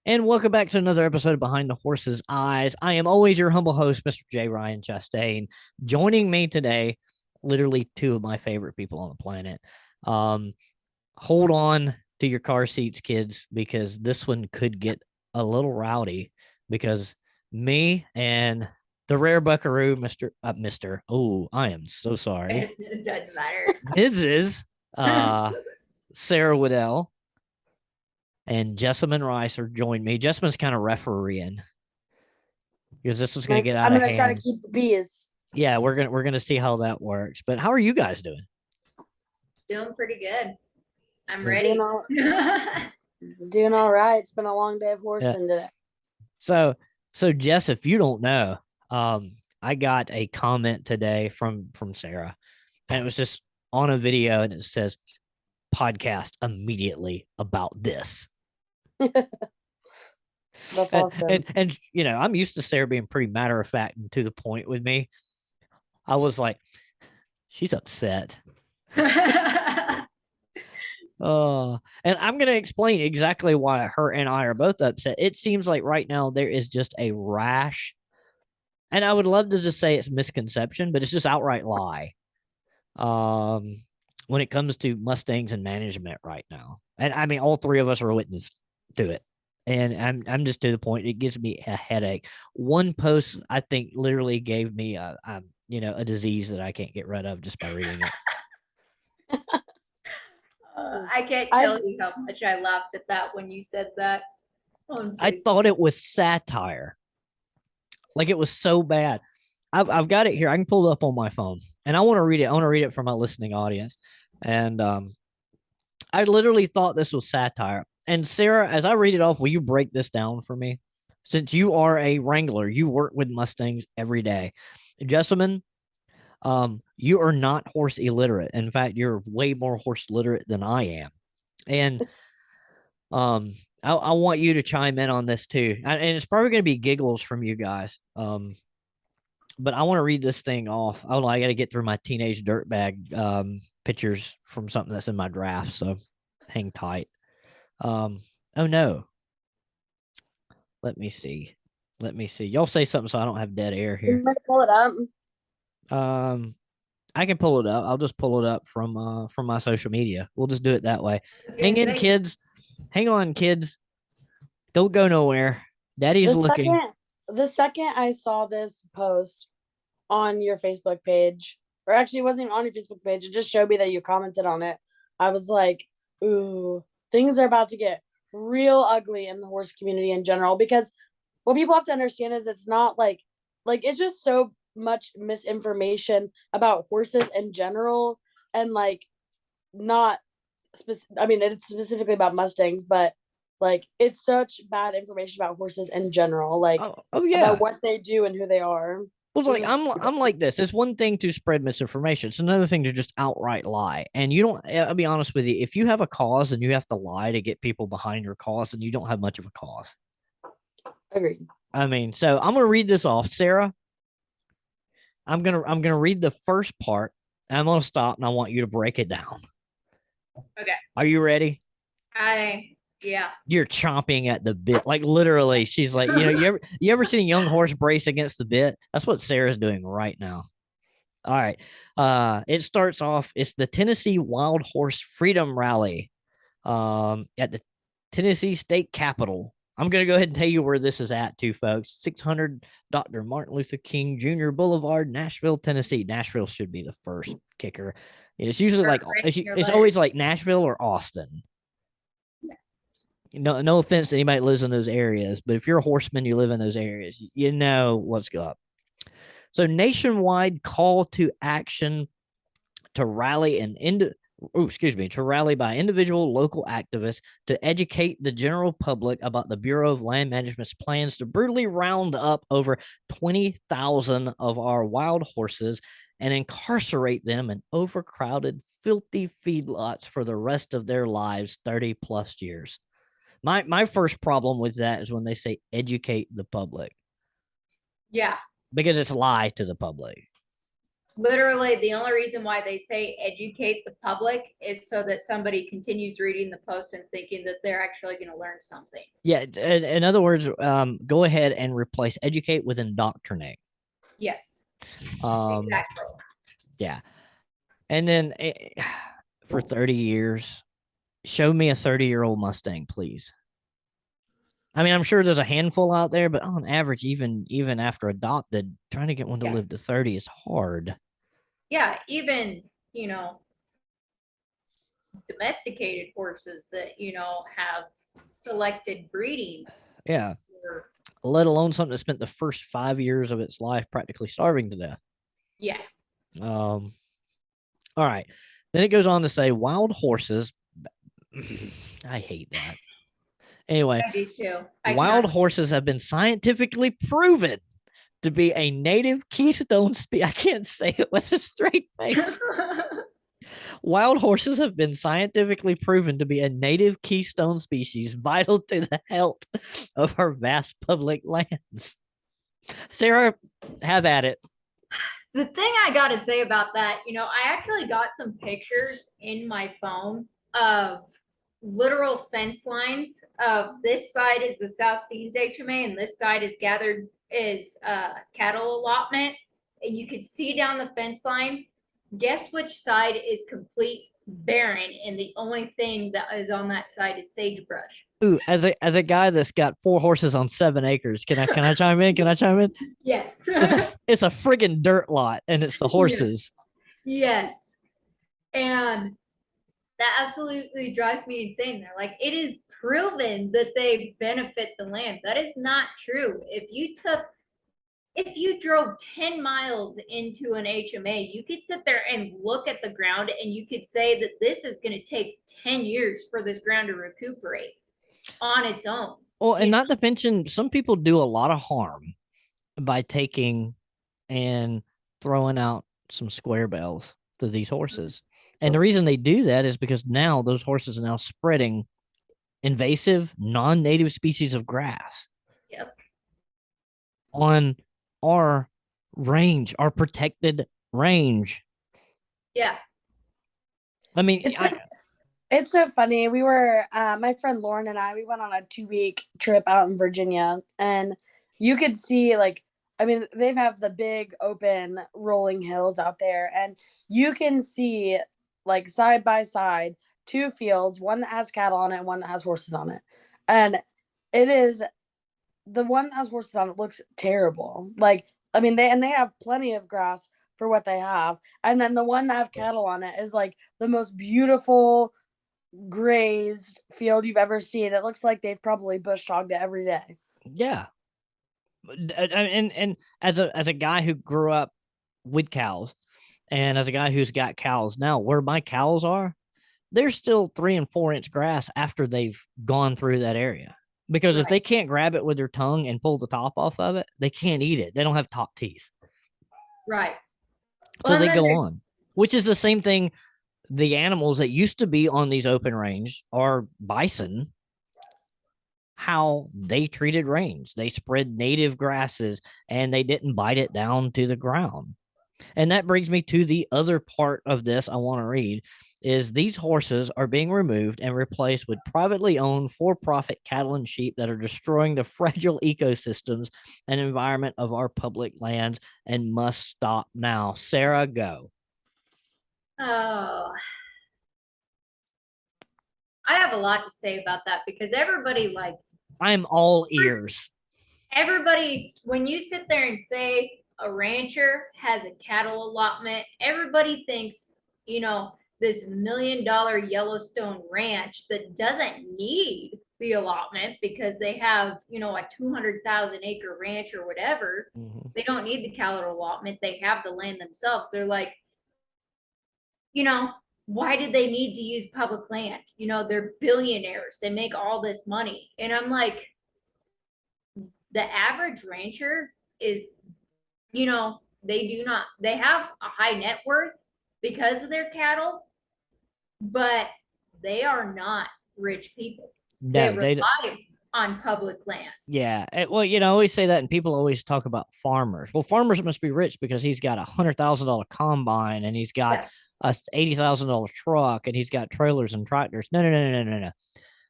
And welcome back to another episode of Behind the Horse's Eyes. I am always your humble host, Mr. J. Ryan Chastain. Joining me today, literally two of my favorite people on the planet. Um, Hold on to your car seats, kids, because this one could get a little rowdy. Because me and the rare buckaroo, Mister. Oh, I am so sorry, It doesn't matter. Mrs. Sarah Waddell and Jessamine Rice are joining me. Jessamine's kind of refereeing because this was going to get out I'm of gonna try to hand. keep the bees. Yeah, we're gonna see how that works. But how are you guys doing? Doing pretty good. I'm Good. ready. Doing all right. It's been a long day of Yeah. horsing today. So Jess, if you don't know, I got a comment today from Sarah, and it was just on a video, and it says, "Podcast immediately about this." That's awesome. And you know, I'm used to Sarah being pretty matter of fact and to the point with me. I was like, she's upset. And I'm going to explain exactly why her and I are both upset. It seems like right now there is just a rash, and I would love to just say it's misconception, but it's just outright lie. When it comes to Mustangs and management right now, and I mean, all three of us are witness to it. And I'm just to the point. It gives me a headache. One post I think literally gave me a disease that I can't get rid of just by reading it. I can't tell you how much I laughed at that when you said that. I thought it was satire. Like it was so bad. I've got it here. I can pull it up on my phone, and I want to read it. I want to read it for my listening audience. And I literally thought this was satire. And Sarah, as I read it off, will you break this down for me? Since you are a wrangler, you work with Mustangs every day. Jessamine, you are not horse illiterate. In fact, you're way more horse literate than I am. And I want you to chime in on this too. And it's probably going to be giggles from you guys. But I want to read this thing off. I got to get through my teenage dirtbag pictures from something that's in my draft. So hang tight. Oh no. Let me see. Y'all say something so I don't have dead air here. Pull it up. I can pull it up. I'll just pull it up from my social media. We'll just do it that way. Hang in, kids. Hang on, kids. Don't go nowhere. Daddy's looking. The second I saw this post on your Facebook page, or actually it wasn't even on your Facebook page, it just showed me that you commented on it. I was like, ooh, things are about to get real ugly in the horse community in general, because what people have to understand is it's not like it's just so much misinformation about horses in general, and like not I mean, it's specifically about Mustangs, but like it's such bad information about horses in general, like yeah, about what they do and who they are. Well, like I'm like this. It's one thing to spread misinformation. It's another thing to just outright lie. And you don't. I'll be honest with you. If you have a cause and you have to lie to get people behind your cause, then you don't have much of a cause. Agreed. I mean, so I'm gonna read this off, Sarah. I'm gonna read the first part. And I'm gonna stop, and I want you to break it down. Okay. Are you ready? Yeah. You're chomping at the bit. Like literally, she's like, you ever seen a young horse brace against the bit? That's what Sarah's doing right now. All right. It starts off, it's the Tennessee Wild Horse Freedom Rally at the Tennessee State Capitol. I'm going to go ahead and tell you where this is at, too, folks. 600 Dr. Martin Luther King Jr. Boulevard, Nashville, Tennessee. Nashville should be the first kicker. It's usually it's always like Nashville or Austin. No offense to anybody that lives in those areas, but if you're a horseman, you live in those areas, you know what's up. So nationwide call to action to rally to rally by individual local activists to educate the general public about the Bureau of Land Management's plans to brutally round up over 20,000 of our wild horses and incarcerate them in overcrowded, filthy feedlots for the rest of their lives, 30 plus years. My first problem with that is when they say educate the public. Yeah. Because it's lie to the public. Literally, the only reason why they say educate the public is so that somebody continues reading the post and thinking that they're actually going to learn something. Yeah. In other words, go ahead and replace educate with indoctrinate. Yes. Exactly. Yeah. And then for 30 years, show me a 30-year-old Mustang, please. I mean, I'm sure there's a handful out there, but on average, even after adopted, trying to get one to live to 30 is hard. Yeah, even, domesticated horses that, have selected breeding. Yeah. Let alone something that spent the first 5 years of its life practically starving to death. Yeah. All right. Then it goes on to say wild horses. I hate that. Anyway, I do too. Wild horses have been scientifically proven to be a native keystone species. I can't say it with a straight face. Wild horses have been scientifically proven to be a native keystone species vital to the health of our vast public lands. Sarah, have at it. The thing I got to say about that, I actually got some pictures in my phone of literal fence lines of this side is the South Steens HMA and this side is cattle allotment. And you could see down the fence line. Guess which side is complete barren and the only thing that is on that side is sagebrush. Ooh, as a guy that's got 4 horses on 7 acres, can I chime in? Can I chime in? Yes. It's a friggin' dirt lot, and it's the horses. Yes. And that absolutely drives me insane. They're like, it is proven that they benefit the land. That is not true. If you drove 10 miles into an HMA, you could sit there and look at the ground and you could say that this is going to take 10 years for this ground to recuperate on its own. Well, and not to mention, some people do a lot of harm by taking and throwing out some square bells to these horses. And the reason they do that is because now those horses are now spreading invasive, non-native species of grass. Yep. On our range, our protected range. Yeah. I mean, it's so funny. We were, my friend Lauren and I, we went on a 2-week trip out in Virginia, and you could see, like, I mean, they have the big open rolling hills out there, and you can see, like, side by side, 2 fields, one that has cattle on it and one that has horses on it. And it is, the one that has horses on it looks terrible. Like, I mean, they have plenty of grass for what they have. And then the one that have cattle on it is like the most beautiful grazed field you've ever seen. It looks like they've probably bush hogged it every day. Yeah. And as a guy who grew up with cows, and as a guy who's got cows now, where my cows are, there's still 3 and 4 inch grass after they've gone through that area. Because if they can't grab it with their tongue and pull the top off of it, they can't eat it. They don't have top teeth. Right. So they go on, which is the same thing. The animals that used to be on these open range are bison. How they treated range. They spread native grasses and they didn't bite it down to the ground. And that brings me to the other part of this I want to read is these horses are being removed and replaced with privately owned for-profit cattle and sheep that are destroying the fragile ecosystems and environment of our public lands and must stop now. Sarah, go. Oh, I have a lot to say about that because everybody I'm all ears. Everybody, when you sit there and say a rancher has a cattle allotment, everybody thinks, this $1 million Yellowstone ranch that doesn't need the allotment because they have, a 200,000 acre ranch or whatever. Mm-hmm. They don't need the cattle allotment. They have the land themselves. They're like, why did they need to use public land? They're billionaires. They make all this money. And I'm like, the average rancher is, they have a high net worth because of their cattle, but they are not rich people. No, on public lands. Yeah. Well, I always say that, and people always talk about farmers. Well, farmers must be rich because he's got $100,000 combine, and he's got a $80,000 truck, and he's got trailers and tractors. No, no, no, no, no, no.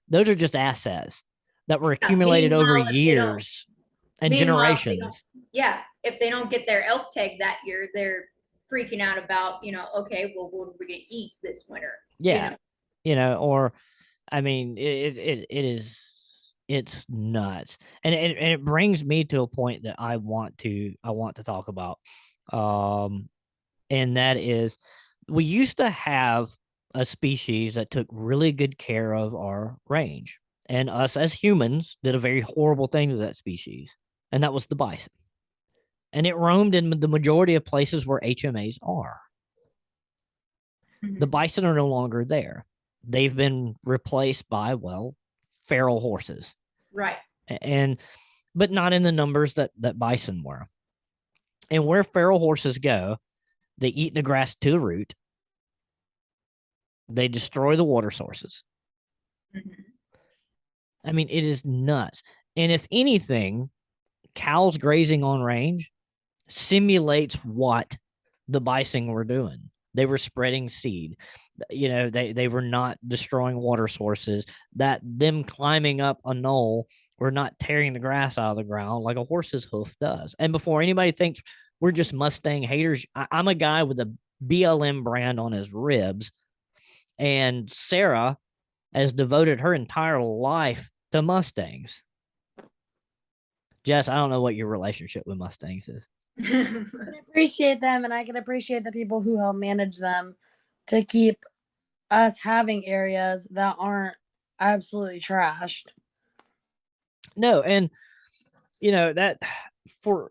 Those are just assets that were accumulated over years and generations. If they don't get their elk tag that year, they're freaking out about, okay, well, what are we gonna eat this winter? Yeah. Or I mean, it's nuts. And it brings me to a point that I want to talk about. And that is, we used to have a species that took really good care of our range. And us as humans did a very horrible thing to that species. And that was the bison. And it roamed in the majority of places where HMAs are. Mm-hmm. The bison are no longer there. They've been replaced by, feral horses. Right. But not in the numbers that bison were. And where feral horses go, they eat the grass to the root. They destroy the water sources. Mm-hmm. I mean, it is nuts. And if anything, cows grazing on range simulates what the bison were doing. They were spreading seed. They were not destroying water sources. That them climbing up a knoll were not tearing the grass out of the ground like a horse's hoof does. And before anybody thinks we're just Mustang haters, I'm a guy with a BLM brand on his ribs. And Sara has devoted her entire life to Mustangs. Jess, I don't know what your relationship with Mustangs is. I can appreciate them, and I can appreciate the people who help manage them to keep us having areas that aren't absolutely trashed. No, and that for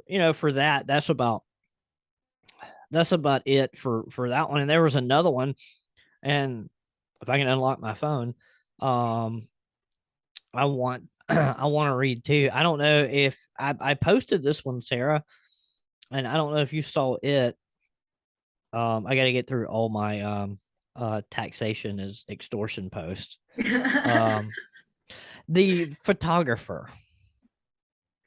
that, that's about it for that one. And there was another one, and if I can unlock my phone, I want to read too. I don't know if I posted this one, Sara, and I don't know if you saw it. I got to get through all my taxation as extortion posts. The photographer.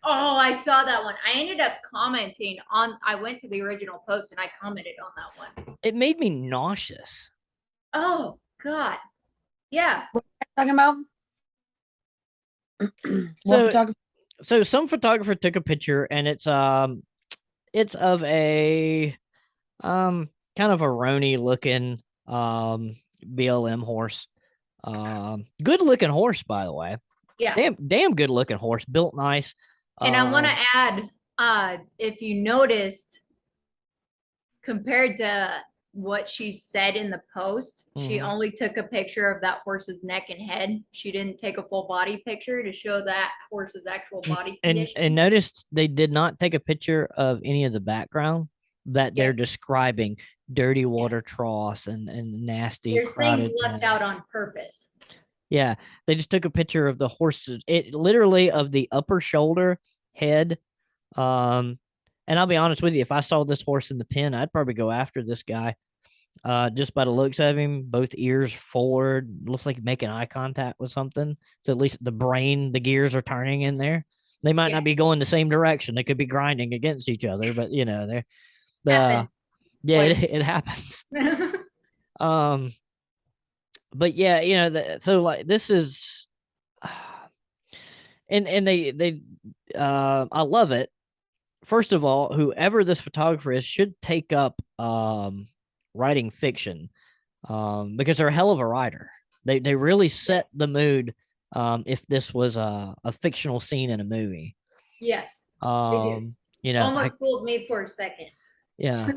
Oh, I saw that one. I ended up commenting on. I went to the original post and I commented on that one. It made me nauseous. Oh God, yeah. What are you talking about? So some photographer took a picture, and it's of a kind of a rony looking BLM horse. Good looking horse, by the way. Yeah. Damn good looking horse, built nice. And I want to add, if you noticed, compared to what she said in the post, she only took a picture of that horse's neck and head. She didn't take a full body picture to show that horse's actual body condition. And notice they did not take a picture of any of the background that they're describing, dirty water troughs and nasty. There's things left out on purpose. Yeah, they just took a picture of the horses. It literally of the upper shoulder, head. And I'll be honest with you, if I saw this horse in the pen, I'd probably go after this guy. Just by the looks of him, both ears forward, looks like making eye contact with something. So at least the gears are turning in there. They might not be going the same direction. They could be grinding against each other, but it happens. But yeah, so like this is, and they I love it. First of all, whoever this photographer is should take up writing fiction, because they're a hell of a writer. They really set the mood. If this was a fictional scene in a movie. Yes. Almost fooled me for a second. Yeah.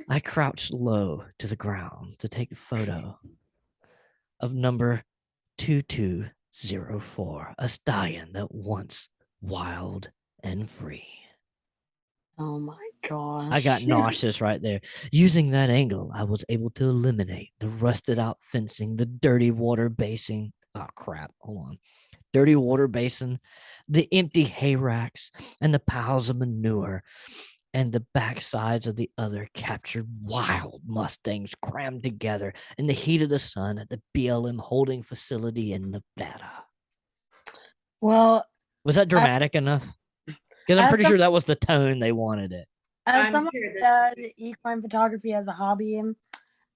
I crouched low to the ground to take a photo of number 2204, a stallion that once wild and free. Oh my gosh. I got nauseous right there. Using that angle, I was able to eliminate the rusted out fencing, the dirty water basin. Oh, crap. Hold on. Dirty water basin, the empty hay racks, and the piles of manure, and the backsides of the other captured wild Mustangs crammed together in the heat of the sun at the BLM holding facility in Nevada. Well, Was that dramatic enough? Because I'm as pretty some- sure that was the tone they wanted it. as I'm someone sure who this does equine photography as a hobby,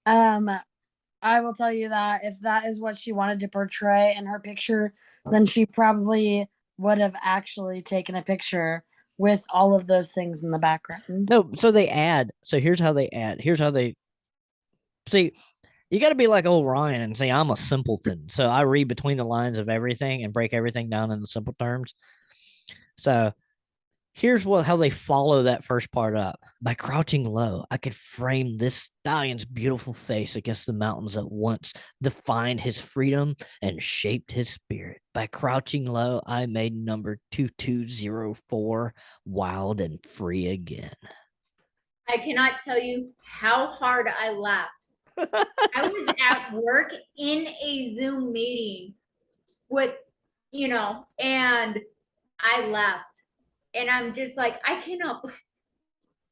I will tell you that if that is what she wanted to portray in her picture, then she probably would have actually taken a picture with all of those things in the background. No, so they add. So here's how they add. Here's how they see. You got to be like old Ryan and say I'm a simpleton. So I read between the lines of everything and break everything down into simple terms. So here's how they follow that first part up. By crouching low, I could frame this stallion's beautiful face against the mountains that once defined his freedom and shaped his spirit. By crouching low, I made number 2204 wild and free again. I cannot tell you how hard I laughed. I was at work in a Zoom meeting with, and I laughed. And I'm just like, I cannot,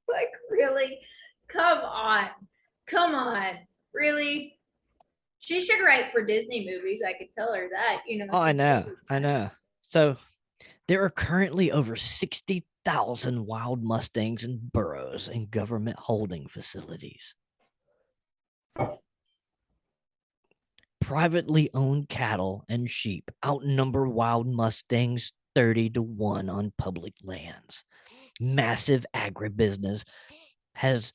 like, really? Come on. Come on. Really? She should write for Disney movies. I could tell her that, Oh, I know. I know. So there are currently over 60,000 wild Mustangs and burros in government holding facilities. Privately owned cattle and sheep outnumber wild Mustangs 30-1 on public lands. Massive agribusiness has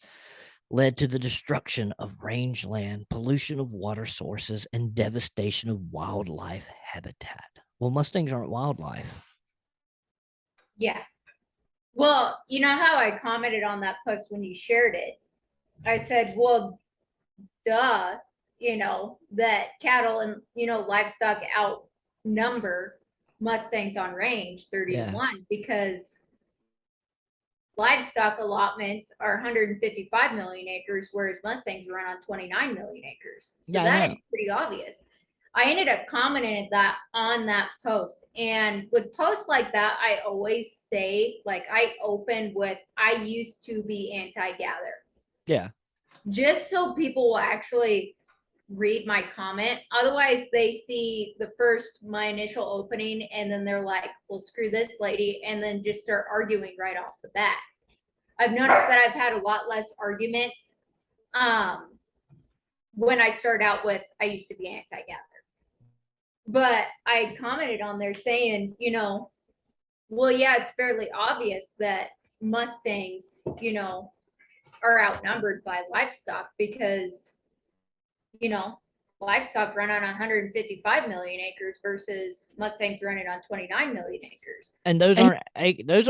led to the destruction of rangeland, pollution of water sources, and devastation of wildlife habitat. Well, Mustangs aren't wildlife. Yeah. Well, you know how I commented on that post when you shared it? I said, well, duh, that cattle and, livestock outnumber Mustangs on range 30-1 because livestock allotments are 155 million acres, whereas Mustangs run on 29 million acres. So that is pretty obvious. I ended up commenting that on that post. And with posts like that, I always say, like, I opened with, I used to be anti-gather. Yeah. Just so people will actually read my comment. Otherwise, they see my initial opening, and then they're like, well, screw this lady, and then just start arguing right off the bat. I've noticed that I've had a lot less arguments when I start out with, I used to be anti-gather. But I commented on there saying, well, yeah, it's fairly obvious that Mustangs, are outnumbered by livestock because, livestock run on 155 million acres versus Mustangs running on 29 million acres. And those aren't acres.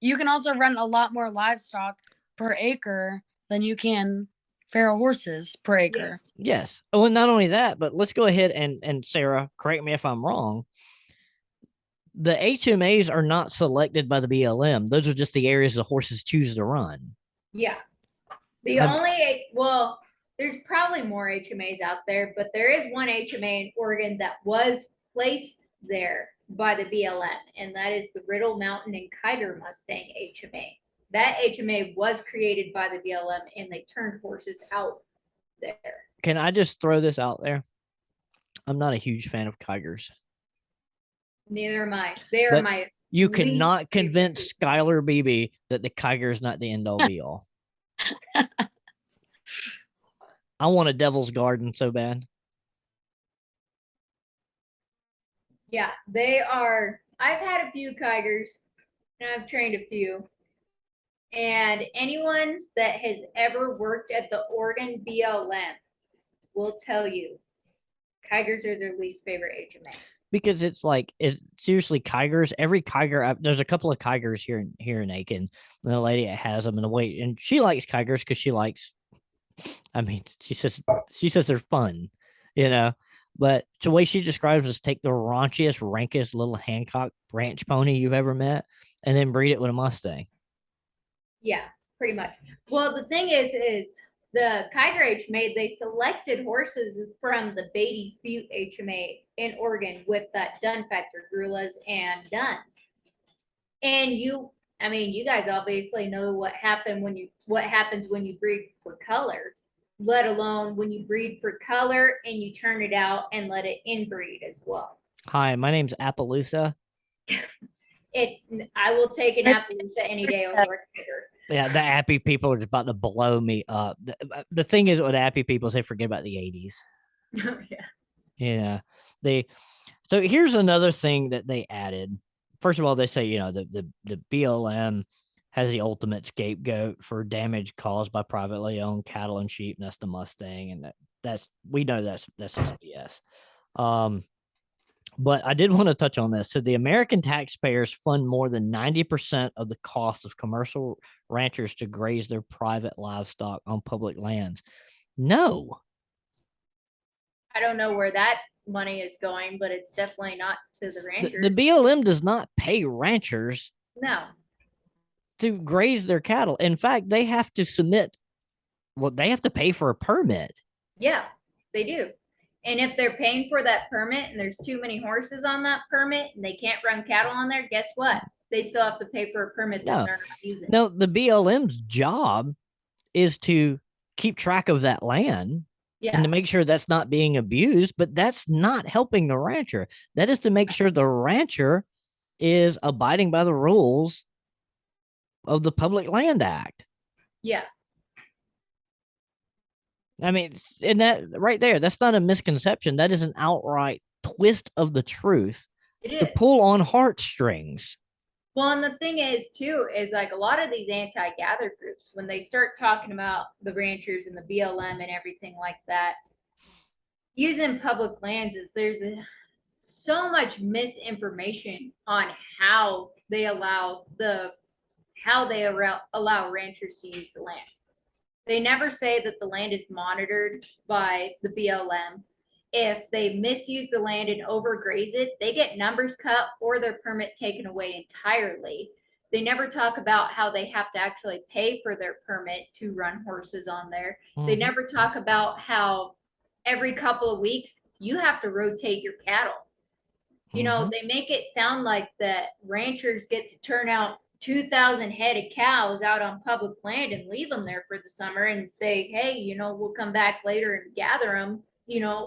You can also run a lot more livestock per acre than you can feral horses per acre. Yes. Oh, and not only that, but let's go ahead and Sarah, correct me if I'm wrong. The HMAs are not selected by the BLM. Those are just the areas the horses choose to run. Yeah. There's probably more HMAs out there, but there is one HMA in Oregon that was placed there by the BLM, and that is the Riddle Mountain and Kiger Mustang HMA. That HMA was created by the BLM, and they turned horses out there. Can I just throw this out there? I'm not a huge fan of Kigers. Neither am I. They are my. You cannot convince Skylar Beebe that the Kiger is not the end all be all. I want a Devil's Garden so bad. Yeah, they are. I've had a few Kigers, and I've trained a few. And anyone that has ever worked at the Oregon BLM will tell you Kigers are their least favorite HMA. Because it's like, seriously, Kigers, every Kiger, there's a couple of Kigers here in Aiken. The lady that has them and she likes Kigers because she likes, she says they're fun, but the way she describes is take the raunchiest, rankest little Hancock ranch pony you've ever met and then breed it with a Mustang. Yeah, pretty much. Well, the thing is the Kiger HMA, they selected horses from the Beatty's Butte HMA in Oregon with that dun factor, Grulas and duns. And you guys obviously know what happens when you breed for color, let alone when you breed for color and you turn it out and let it inbreed as well. Hi, my name's Appaloosa. I will take an Appaloosa any day over a Traeger. Yeah, the Appy people are just about to blow me up. The thing is with Appy people is they forget about the 80s. Yeah. Yeah. They so here's another thing that they added. First of all, they say, the BLM has the ultimate scapegoat for damage caused by privately owned cattle and sheep, and that's the Mustang, and that's we know that's just BS. But I did want to touch on this. So the American taxpayers fund more than 90% of the cost of commercial ranchers to graze their private livestock on public lands. No. I don't know where that money is going, but it's definitely not to the ranchers. The BLM does not pay ranchers No. to graze their cattle. In fact, they have to they have to pay for a permit. Yeah, they do. And if they're paying for that permit and there's too many horses on that permit and they can't run cattle on there, guess what? They still have to pay for a permit that they're not using. No, the BLM's job is to keep track of that land and to make sure that's not being abused, but that's not helping the rancher. That is to make sure the rancher is abiding by the rules of the Public Land Act. Yeah. I mean, and that right there, that's not a misconception. That is an outright twist of the truth to pull on heartstrings. Well, and the thing is, too, is like a lot of these anti-gather groups, when they start talking about the ranchers and the BLM and everything like that, using public lands there's so much misinformation on how they allow ranchers to use the land. They never say that the land is monitored by the BLM. If they misuse the land and overgraze it, they get numbers cut or their permit taken away entirely. They never talk about how they have to actually pay for their permit to run horses on there. They never talk about how every couple of weeks you have to rotate your cattle. They make it sound like that ranchers get to turn out 2,000 head of cows out on public land and leave them there for the summer and say, hey, we'll come back later and gather them,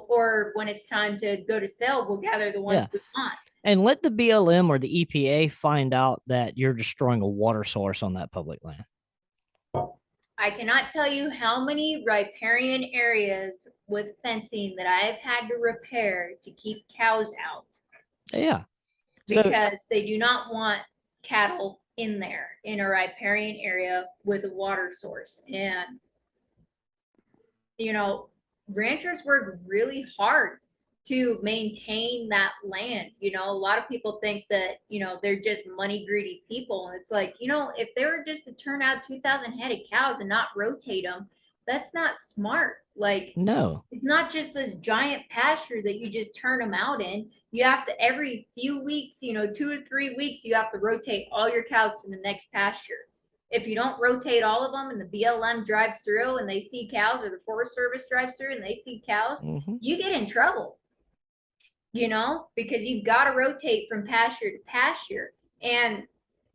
or when it's time to go to sell, we'll gather the ones we want. And let the BLM or the EPA find out that you're destroying a water source on that public land. I cannot tell you how many riparian areas with fencing that I've had to repair to keep cows out. Yeah. Because they do not want cattle in there in a riparian area with a water source. And, ranchers work really hard to maintain that land. A lot of people think that, they're just money greedy people. And it's like, if they were just to turn out 2,000 head of cows and not rotate them, that's not smart. Like, no, it's not just this giant pasture that you just turn them out in. You have to, every few weeks, 2 or 3 weeks, you have to rotate all your cows to the next pasture. If you don't rotate all of them and the BLM drives through and they see cows, or the Forest Service drives through and they see cows, you get in trouble, because you've got to rotate from pasture to pasture. And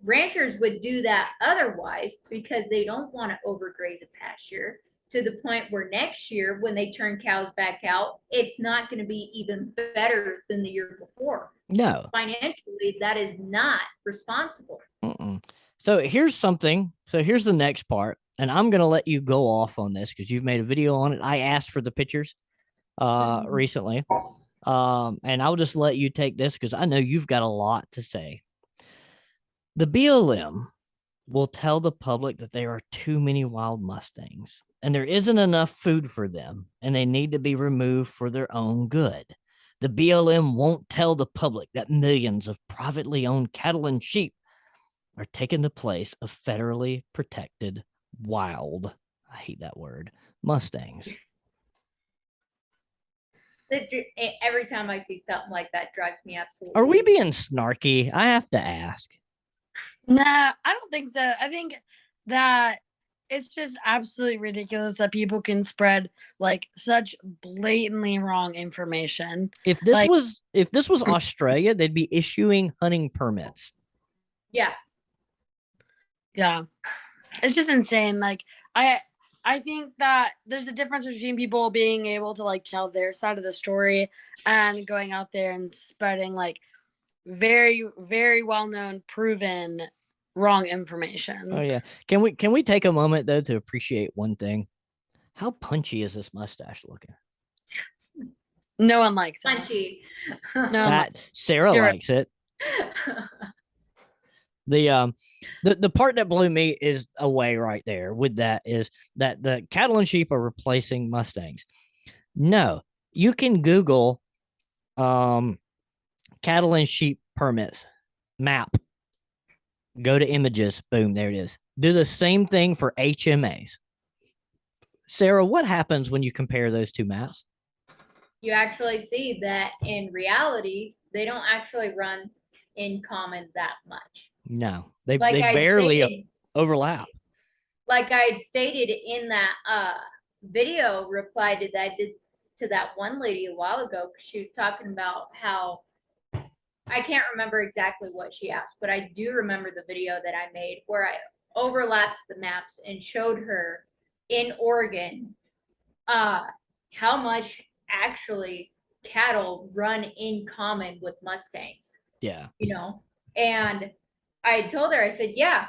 ranchers would do that otherwise because they don't want to overgraze a pasture, to the point where next year when they turn cows back out, it's not going to be even better than the year before. No. Financially, that is not responsible. So here's something. So here's the next part. And I'm going to let you go off on this because you've made a video on it. I asked for the pictures recently. And I'll just let you take this because I know you've got a lot to say. The BLM will tell the public that there are too many wild Mustangs and there isn't enough food for them and they need to be removed for their own good. The BLM won't tell the public that millions of privately owned cattle and sheep are taking the place of federally protected wild, I hate that word, Mustangs. Every time I see something like that, drives me absolutely. Are we being snarky? I have to ask. No, I don't think so. I think that it's just absolutely ridiculous that people can spread like such blatantly wrong information. If this was Australia, they'd be issuing hunting permits. Yeah. Yeah. It's just insane. Like I think that there's a difference between people being able to like tell their side of the story and going out there and spreading like very, very well known, proven wrong information. Oh yeah. Can we take a moment though to appreciate one thing? How punchy is this mustache looking? No one likes it. Punchy. No. That Sarah You're right. likes it. The part that blew me is away right there with that is that the cattle and sheep are replacing Mustangs. No, you can Google cattle and sheep permits map. Go to images, boom, there it is. Do the same thing for HMAs. Sarah, what happens when you compare those two maps? You actually see that in reality, they don't actually run in common that much. No, they Like I barely stated, overlap. like I had stated in that video reply that I did to that one lady a while ago, because she was talking about how I can't remember exactly what she asked, but I do remember the video that I made where I overlapped the maps and showed her in Oregon how much actually cattle run in common with Mustangs, Yeah. you know? And I told her, I said, yeah,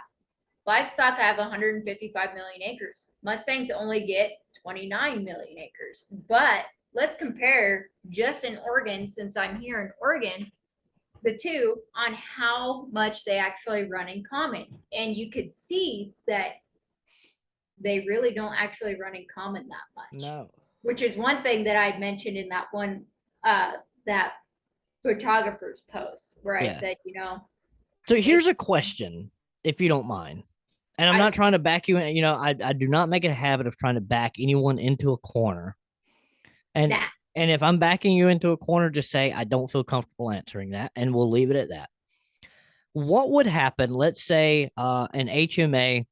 livestock have 155 million acres. Mustangs only get 29 million acres. But let's compare just in Oregon, since I'm here in Oregon, the two on how much they actually run in common. And you could see that they really don't actually run in common that much. No. Which is one thing that I mentioned in that one that photographer's post where I said, So here's a question, if you don't mind. And I'm not trying to back you in, I do not make it a habit of trying to back anyone into a corner. And if I'm backing you into a corner, just say I don't feel comfortable answering that, and we'll leave it at that. What would happen? Let's say an HMA,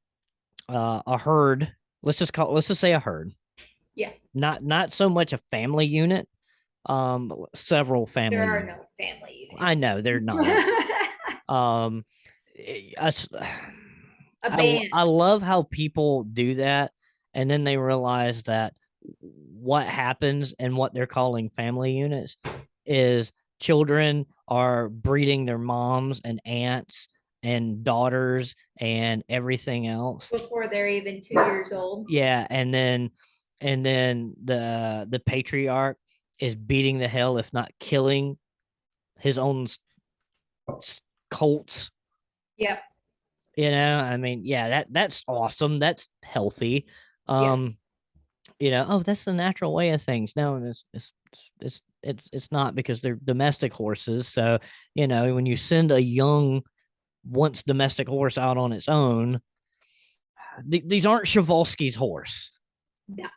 a herd. Let's just say a herd. Yeah. Not so much a family unit. Several family. There are no family units. I know they're not. I love how people do that, and then they realize that what happens and what they're calling family units is children are breeding their moms and aunts and daughters and everything else before they're even 2 years old. Yeah, and then the patriarch is beating the hell, if not killing, his own colts. Yep. I mean, yeah, that's awesome. That's healthy. Oh, that's the natural way of things. No, it's not, because they're domestic horses. So, when you send a young, once domestic horse out on its own, these aren't Przewalski's horse. No.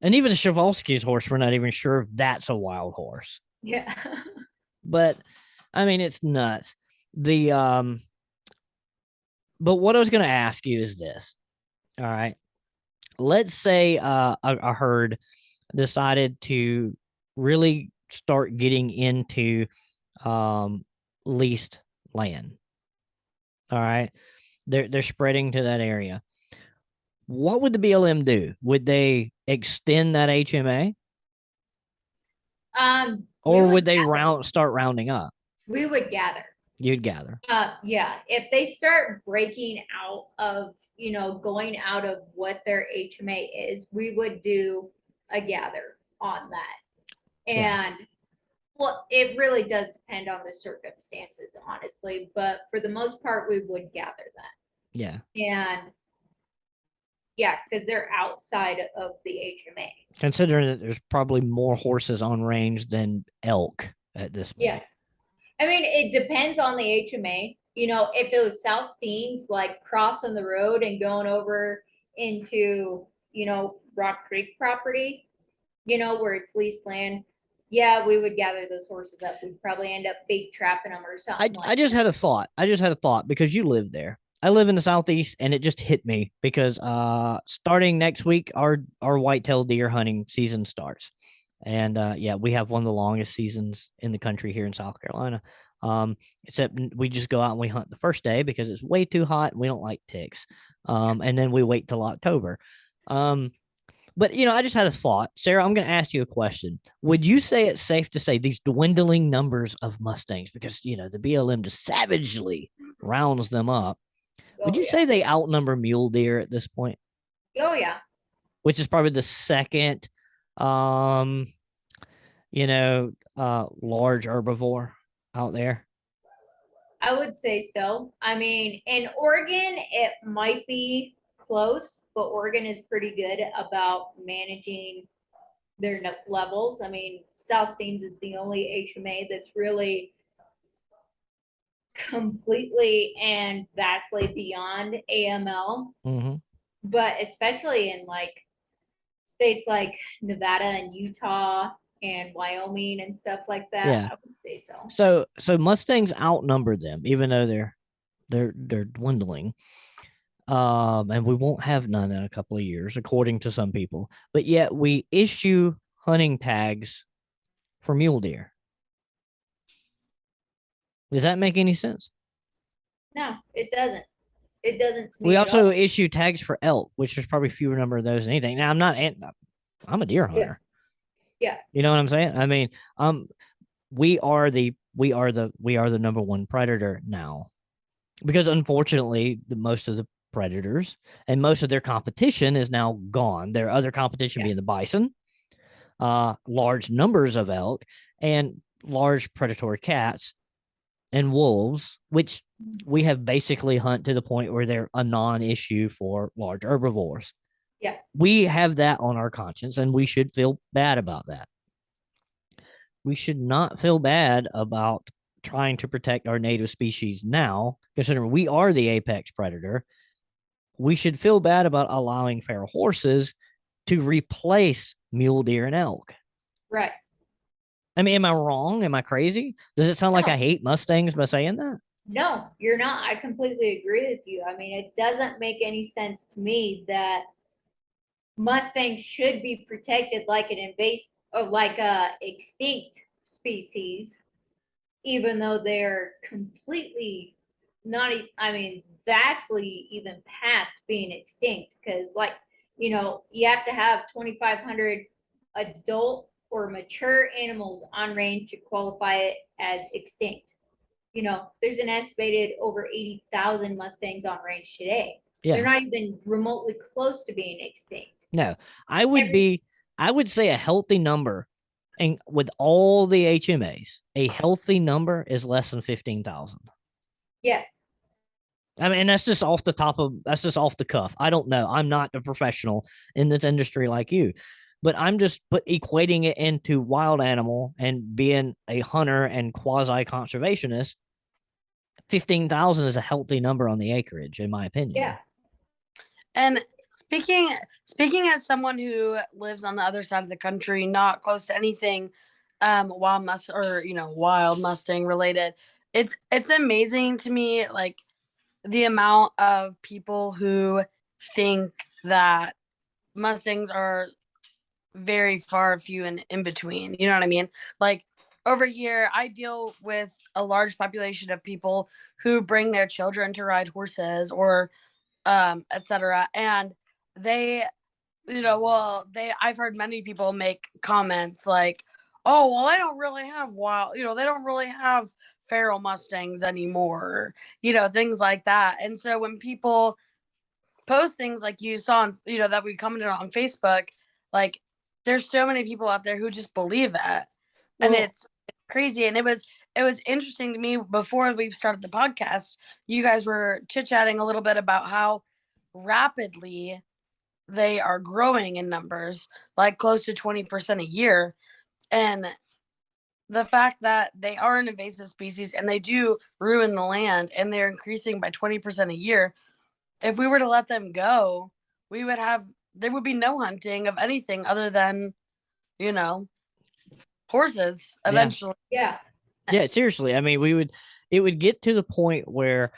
And even Przewalski's horse, we're not even sure if that's a wild horse. Yeah. But I mean, it's nuts. But what I was going to ask you is this. All right. Let's say a herd decided to really start getting into leased land. All right. They're spreading to that area. What would the BLM do? Would they extend that HMA? Or would they start rounding up? We would gather. You'd gather. Yeah. If they start breaking out of, going out of what their HMA is, we would do a gather on that. And well, it really does depend on the circumstances, honestly. But for the most part, we would gather that. Yeah. And yeah, because they're outside of the HMA. Considering that there's probably more horses on range than elk at this point. Yeah. I mean, it depends on the HMA. If it was South Steens, like crossing the road and going over into, Rock Creek property, where it's leased land, yeah, we would gather those horses up. We'd probably end up bait trapping them or something. I just had a thought because you live there. I live in the Southeast, and it just hit me because starting next week, our white-tailed deer hunting season starts. And we have one of the longest seasons in the country here in South Carolina. Except we just go out and we hunt the first day because it's way too hot and we don't like ticks. And then we wait till October. But I just had a thought. Sarah, I'm going to ask you a question. Would you say it's safe to say these dwindling numbers of Mustangs, because the BLM just savagely rounds them up? Would Oh you yeah. say they outnumber mule deer at this point? Oh yeah. Which is probably the second, um, large herbivore out there. I would say so. I mean, in Oregon, it might be close, but Oregon is pretty good about managing their levels. I mean, South Staines is the only HMA that's really completely and vastly beyond AML. Mm-hmm. But especially in like states like Nevada and Utah and Wyoming and stuff like that, Yeah. I would say so. So Mustangs outnumber them, even though they're dwindling. And we won't have none in a couple of years, according to some people. But yet we issue hunting tags for mule deer. Does that make any sense? No, it doesn't. It doesn't to me We at also all. issue tags for elk, which there's probably fewer number of those than anything. Now I'm a deer hunter. Yeah. You know what I'm saying? I mean, we are the number one predator now, because unfortunately most of the predators and most of their competition is now gone. Their other competition being the bison, large numbers of elk, and large predatory cats and wolves, which we have basically hunt to the point where they're a non-issue for large herbivores. Yeah. We have that on our conscience, and we should feel bad about that. We should not feel bad about trying to protect our native species now, considering we are the apex predator. We should feel bad about allowing feral horses to replace mule deer and elk. Right. I mean, am I wrong? Am I crazy? Does it sound like No. I hate Mustangs by saying that? No, you're not. I completely agree with you. I mean, it doesn't make any sense to me that Mustangs should be protected like an invasive or like a extinct species, even though they're completely not, I mean, vastly even past being extinct. Because, like, you have to have 2,500 adult or mature animals on range to qualify it as extinct. There's an estimated over 80,000 Mustangs on range today. They're Yeah. not even remotely close to being extinct. No, I would say a healthy number, and with all the HMAs, a healthy number is less than 15,000. Yes. I mean, that's just off the cuff. I don't know. I'm not a professional in this industry like you, but I'm just equating it into wild animal and being a hunter and quasi conservationist. 15,000 is a healthy number on the acreage, in my opinion. Yeah. And speaking as someone who lives on the other side of the country, not close to anything wild Mustang related, it's amazing to me, like, the amount of people who think that Mustangs are very far few and in between. You know what I mean? Like, over here, I deal with a large population of people who bring their children to ride horses or etc. And they, I've heard many people make comments like, oh, well, they don't really have they don't really have feral Mustangs anymore, things like that. And so when people post things like you saw on, that we commented on Facebook, like, there's so many people out there who just believe that. And it's crazy. And it was interesting to me before we started the podcast. You guys were chit-chatting a little bit about how rapidly they are growing in numbers, like close to 20% a year. And the fact that they are an invasive species and they do ruin the land and they're increasing by 20% a year, if we were to let them go, there would be no hunting of anything other than, horses eventually. Yeah. Yeah, seriously. I mean, it would get to the point where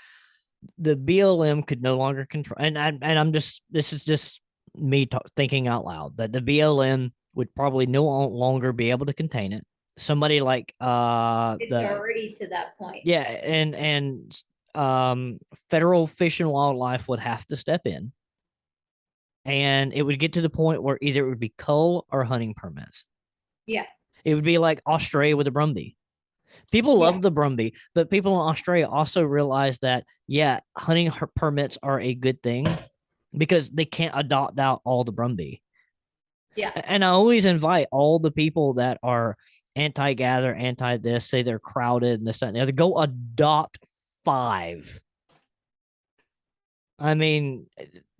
the BLM could no longer control, this is just me thinking out loud, that the BLM would probably no longer be able to contain it. Somebody like It's already to that point. Yeah, and federal Fish and Wildlife would have to step in and it would get to the point where either it would be cull or hunting permits. Yeah. It would be like Australia with the Brumby. People love the Brumby, but people in Australia also realize that, yeah, hunting permits are a good thing because they can't adopt out all the Brumby. Yeah. And I always invite all the people that are anti-gather, anti-this, say they're crowded and this, that, and the other, go adopt 5. I mean,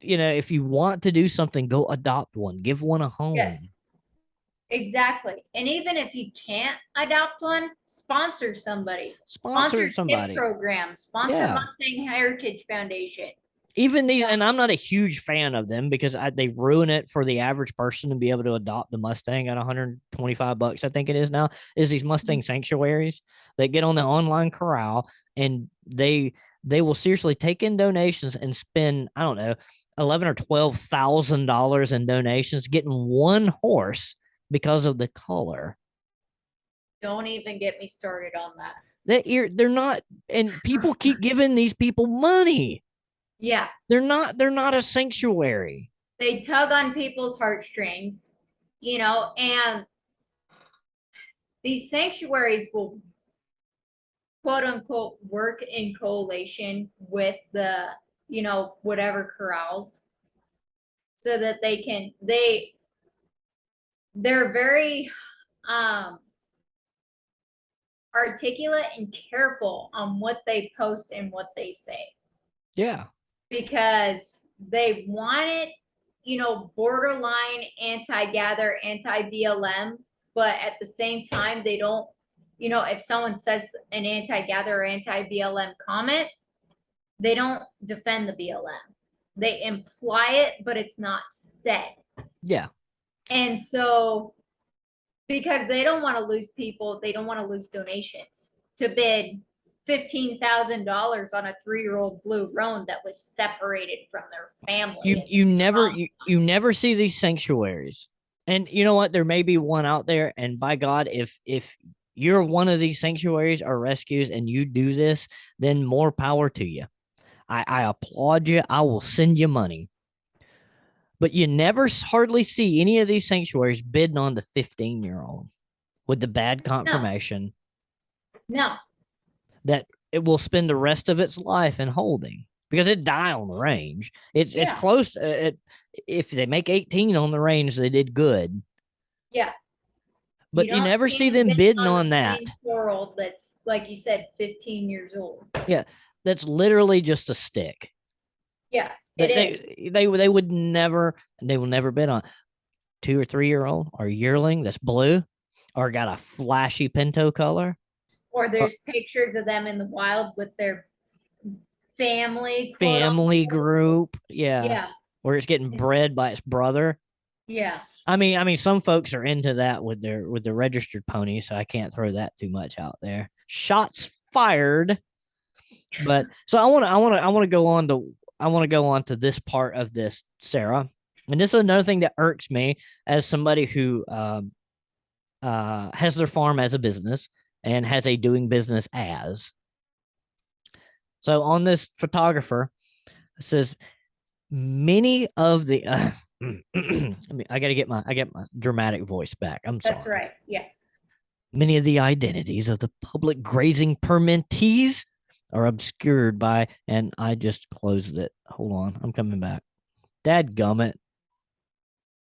if you want to do something, go adopt one. Give one a home. Yes. Exactly. And even if you can't adopt one, sponsor somebody. Sponsor somebody. TIP program. Sponsor Mustang Heritage Foundation. Even these, and I'm not a huge fan of them because they ruin it for the average person to be able to adopt a Mustang at $125, I think it is now, is these Mustang sanctuaries that get on the online corral, and they will seriously take in donations and spend, I don't know, $11,000 or $12,000 in donations getting one horse because of the color. Don't even get me started on that. They're not, and people keep giving these people money. Yeah. They're not a sanctuary. They tug on people's heartstrings, and these sanctuaries will quote unquote work in coalition with the, whatever corrals, so that they're very articulate and careful on what they post and what they say. Yeah. Because they want it, borderline anti-gather, anti-BLM, but at the same time, they don't, if someone says an anti-gather or anti-BLM comment, they don't defend the BLM. They imply it, but it's not said. Yeah. And so, because they don't want to lose people, they don't want to lose donations to bid $15,000 on a 3-year-old blue roan that was separated from their family. You never see these sanctuaries. And you know what? There may be one out there. And by God, if you're one of these sanctuaries or rescues and you do this, then more power to you. I applaud you. I will send you money. But you never hardly see any of these sanctuaries bidding on the 15-year-old with the bad confirmation. No. That it will spend the rest of its life in holding because it die on the range. It's close. If they make 18 on the range, they did good. Yeah. But you never see them bidding on that. World that's, like you said, 15 years old. Yeah. That's literally just a stick. Yeah. They would never, they will never bid on 2 or 3-year-old or yearling that's blue or got a flashy pinto color. Or there's pictures of them in the wild with their family group. Yeah. Where it's getting bred by its brother. Yeah. I mean, some folks are into that with the registered pony, so I can't throw that too much out there. Shots fired. But so I want to go on to this part of this, Sarah. And this is another thing that irks me as somebody who has their farm as a business and has a doing business as. So on this photographer, it says many of the I get my dramatic voice back. I'm sorry. That's right. Yeah. Many of the identities of the public grazing permittees are obscured by, and I just closed it. Hold on, I'm coming back. Dadgummit.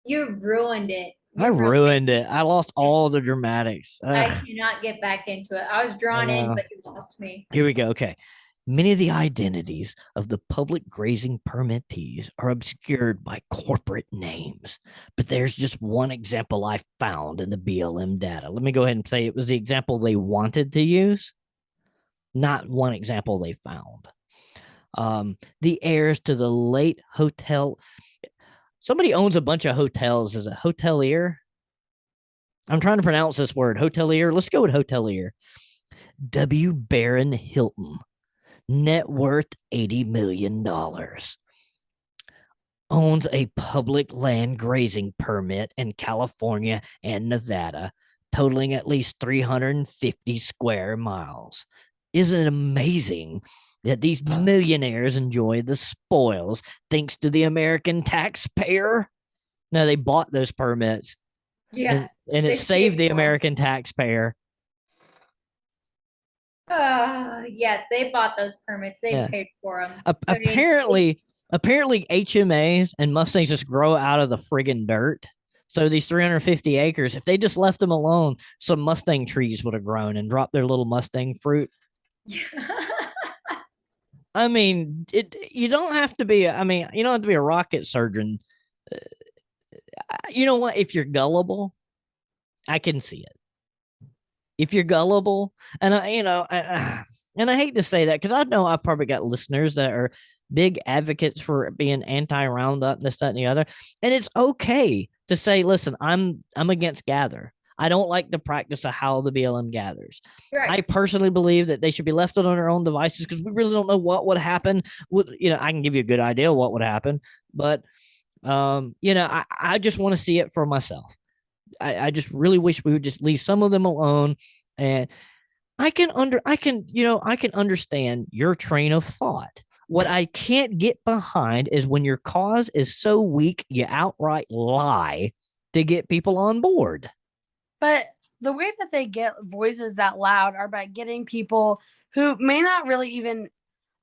You ruined it. I ruined it. I lost all the dramatics. I cannot get back into it. I was drawn in, but you lost me. Here we go. Okay. Many of the identities of the public grazing permittees are obscured by corporate names, but there's just one example I found in the BLM data. Let me go ahead and say it was the example they wanted to use, not one example they found. The heirs to the late hotel. Somebody owns a bunch of hotels. Is a hotelier? I'm trying to pronounce this word. Hotelier. Let's go with hotelier. W. Barron Hilton. Net worth $80 million. Owns a public land grazing permit in California and Nevada, totaling at least 350 square miles. Isn't it amazing that these millionaires enjoy the spoils thanks to the American taxpayer. No, they bought those permits. Yeah. And they it saved the paid for 'em. American taxpayer. Yeah, they bought those permits. They Yeah. paid for them. Apparently HMAs and Mustangs just grow out of the friggin' dirt. So these 350 acres, if they just left them alone, some Mustang trees would have grown and dropped their little Mustang fruit. I mean, you don't have to be. I mean, you don't have to be a rocket surgeon. You know what? If you're gullible, I can see it. If you're gullible, and and I hate to say that because I know I probably got listeners that are big advocates for being anti-Roundup and this, that, and the other, and it's okay to say, listen, I'm against gather. I don't like the practice of how the BLM gathers. Right. I personally believe that they should be left on their own devices because we really don't know what would happen. I can give you a good idea of what would happen, but I just want to see it for myself. I just really wish we would just leave some of them alone. And I can understand your train of thought. What I can't get behind is when your cause is so weak, you outright lie to get people on board. But the way that they get voices that loud are by getting people who may not really even,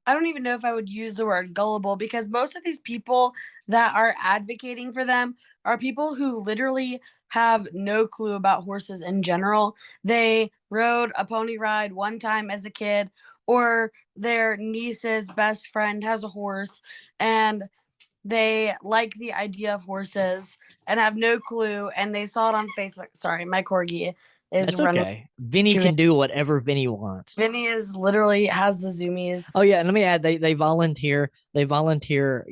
I don't even know if I would use the word gullible, because most of these people that are advocating for them are people who literally have no clue about horses in general. They rode a pony ride one time as a kid, or their niece's best friend has a horse and they like the idea of horses and have no clue, and they saw it on Facebook. Sorry, my corgi is That's running. okay. Vinny can do whatever Vinny wants. Vinny is literally has the zoomies. Oh yeah, and let me add, they volunteer. They volunteer,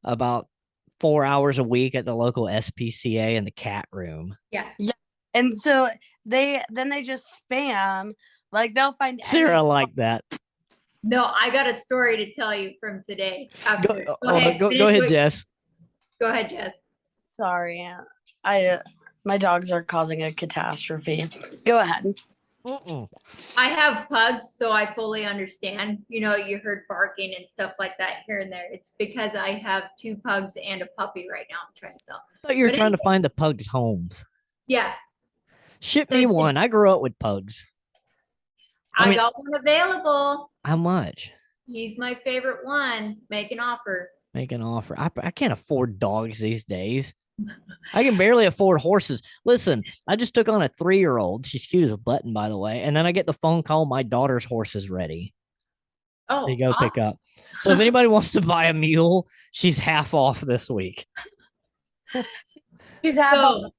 about 4 hours a week at the local SPCA in the cat room. Yeah. And so they just spam, like they'll find Sarah like that. No, I got a story to tell you from today. After. Go ahead, Jess. Go ahead, Jess. Sorry, my dogs are causing a catastrophe. Go ahead. I have pugs, so I fully understand. You heard barking and stuff like that here and there. It's because I have 2 pugs and a puppy right now I'm trying to sell. I thought you were trying to find the pugs' homes. Yeah. Ship me one. I grew up with pugs. I got one available. How much? He's my favorite one. Make an offer. Make an offer. I can't afford dogs these days. I can barely afford horses. Listen, I just took on a 3-year-old. She's cute as a button, by the way. And then I get the phone call, my daughter's horse is ready. Oh, they go awesome. Pick up. So if anybody wants to buy a mule, she's half off this week. She's half off.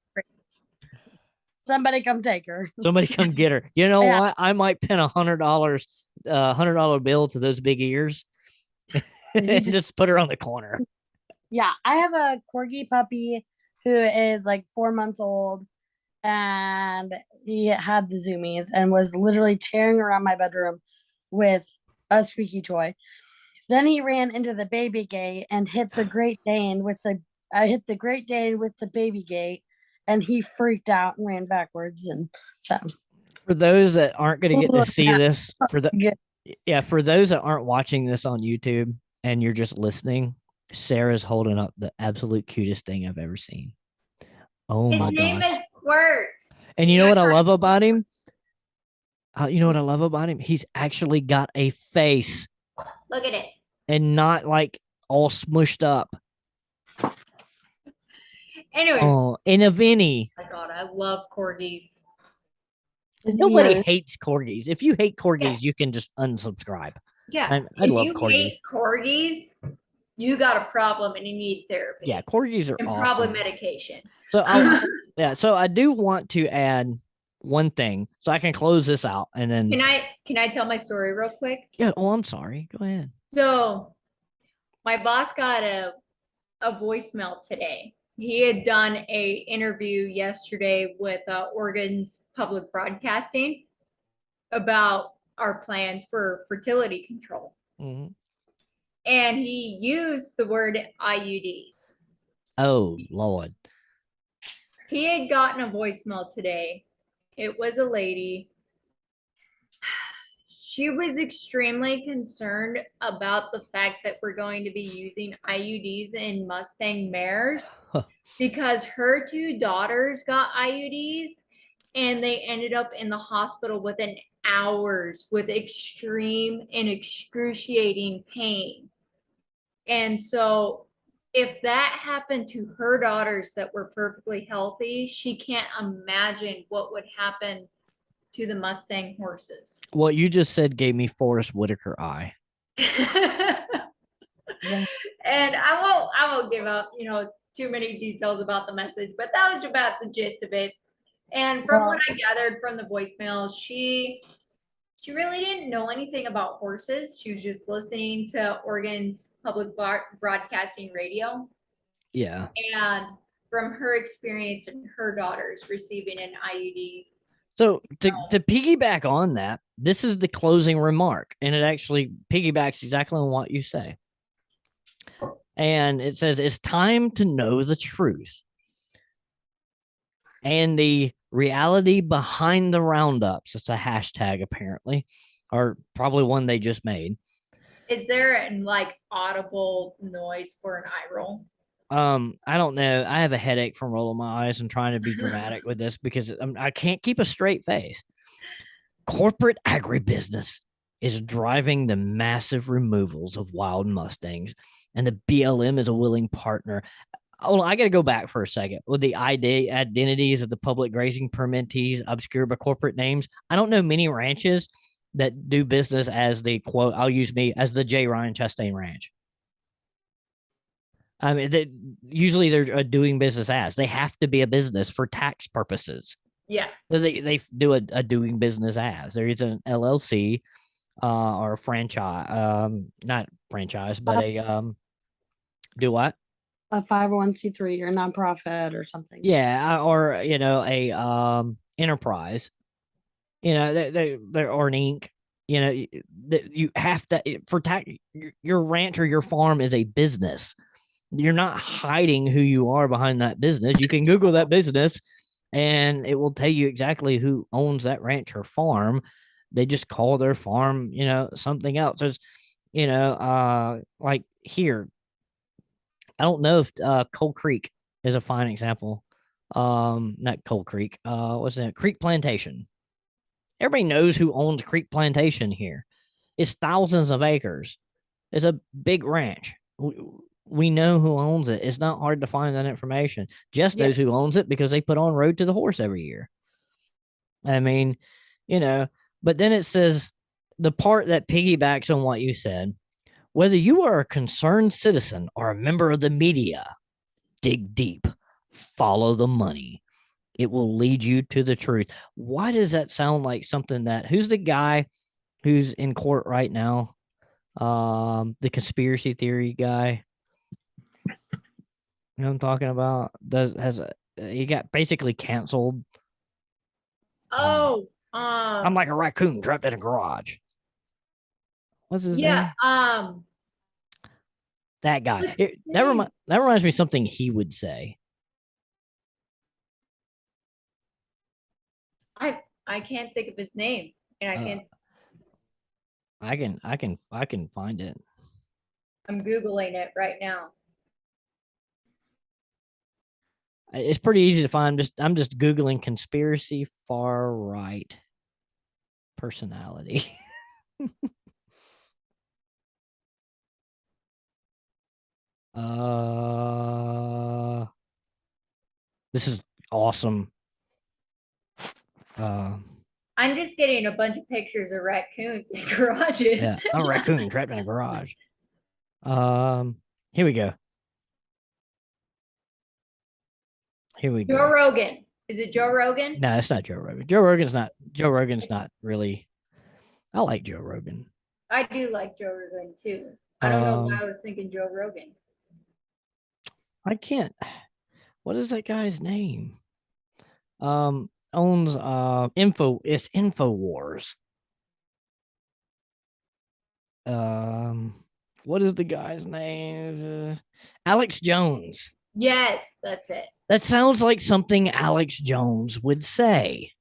Somebody come take her. Somebody come get her. You know what? I might pin $100 bill to those big ears and just put her on the corner. Yeah, I have a corgi puppy who is like 4 months old, and he had the zoomies and was literally tearing around my bedroom with a squeaky toy. Then he ran into the baby gate and hit the Great Dane with the baby gate, and he freaked out and ran backwards. And so, for those that aren't going to get to see this, for those that aren't watching this on YouTube and you're just listening, Sarah's holding up the absolute cutest thing I've ever seen. Oh my gosh. His name is Squirt. And you know what I love about him? He's actually got a face. Look at it. And not like all smushed up. Anyways. Oh, and a Vinny. Oh my God, I love corgis. Nobody hates corgis. If you hate corgis, you can just unsubscribe. Yeah. I love corgis. If you hate corgis, you got a problem and you need therapy. Yeah, corgis are awesome. And probably medication. So I do want to add one thing so I can close this out, and then can I tell my story real quick? Yeah. Oh, I'm sorry. Go ahead. So my boss got a voicemail today. He had done a interview yesterday with Oregon's Public Broadcasting about our plans for fertility control. Mm-hmm. And he used the word IUD. Oh, Lord. He had gotten a voicemail today. It was a lady. She was extremely concerned about the fact that we're going to be using IUDs in Mustang mares because her two daughters got IUDs and they ended up in the hospital within hours with extreme and excruciating pain. And so if that happened to her daughters that were perfectly healthy, she can't imagine what would happen to the Mustang horses. What you just said gave me Forrest Whitaker eye. And I won't give up, too many details about the message, but that was about the gist of it. And from what I gathered from the voicemail, she really didn't know anything about horses. She was just listening to Oregon's public broadcasting radio. Yeah. And from her experience and her daughters receiving an IUD. So to piggyback on that, this is the closing remark, and it actually piggybacks exactly on what you say. And it says, it's time to know the truth and the reality behind the roundups. It's a hashtag, apparently, or probably one they just made. Is there an audible noise for an eye roll? I don't know. I have a headache from rolling my eyes and trying to be dramatic with this because I can't keep a straight face. Corporate agribusiness is driving the massive removals of wild Mustangs, and the BLM is a willing partner. Hold on, I got to go back for a second. With the identities of the public grazing permittees obscured by corporate names, I don't know many ranches that do business as the quote, I'll use me as the J. Ryan Chastain Ranch. I mean, usually they're doing business as. They have to be a business for tax purposes. Yeah. So they do a doing business as. There is an LLC or a franchise, not franchise, but a do what? A 501c3 or nonprofit or something. Yeah, or a enterprise. They're or an Inc. You have to for tax. Your ranch or your farm is a business. You're not hiding who you are behind that business. You can Google that business and it will tell you exactly who owns that ranch or farm. They just call their farm, something else. There's, like here, I don't know if Coal Creek is a fine example. Not Coal Creek. What's that? Creek Plantation. Everybody knows who owns Creek Plantation here. It's thousands of acres. It's a big ranch. We know who owns it. It's not hard to find that information. Jess knows who owns it because they put on Road to the Horse every year. I mean, but then it says the part that piggybacks on what you said, whether you are a concerned citizen or a member of the media, dig deep, follow the money. It will lead you to the truth. Why does that sound like something who's the guy who's in court right now? The conspiracy theory guy. You know what I'm talking about? He got basically canceled. Oh, I'm like a raccoon trapped in a garage. What's his name? That guy. That reminds me of something he would say. I can't think of his name, and I can find it. I'm Googling it right now. It's pretty easy to find. I'm just Googling conspiracy far right personality. This is awesome. I'm just getting a bunch of pictures of raccoons in garages. Yeah, I'm a raccoon trapped in a garage. Here we go. Joe Rogan. Is it Joe Rogan? No, it's not Joe Rogan. Joe Rogan's not really. I like Joe Rogan. I do like Joe Rogan too. I don't know why I was thinking Joe Rogan. I can't. What is that guy's name? Owns It's InfoWars. What is the guy's name? Alex Jones. Yes, that's it. That sounds like something Alex Jones would say.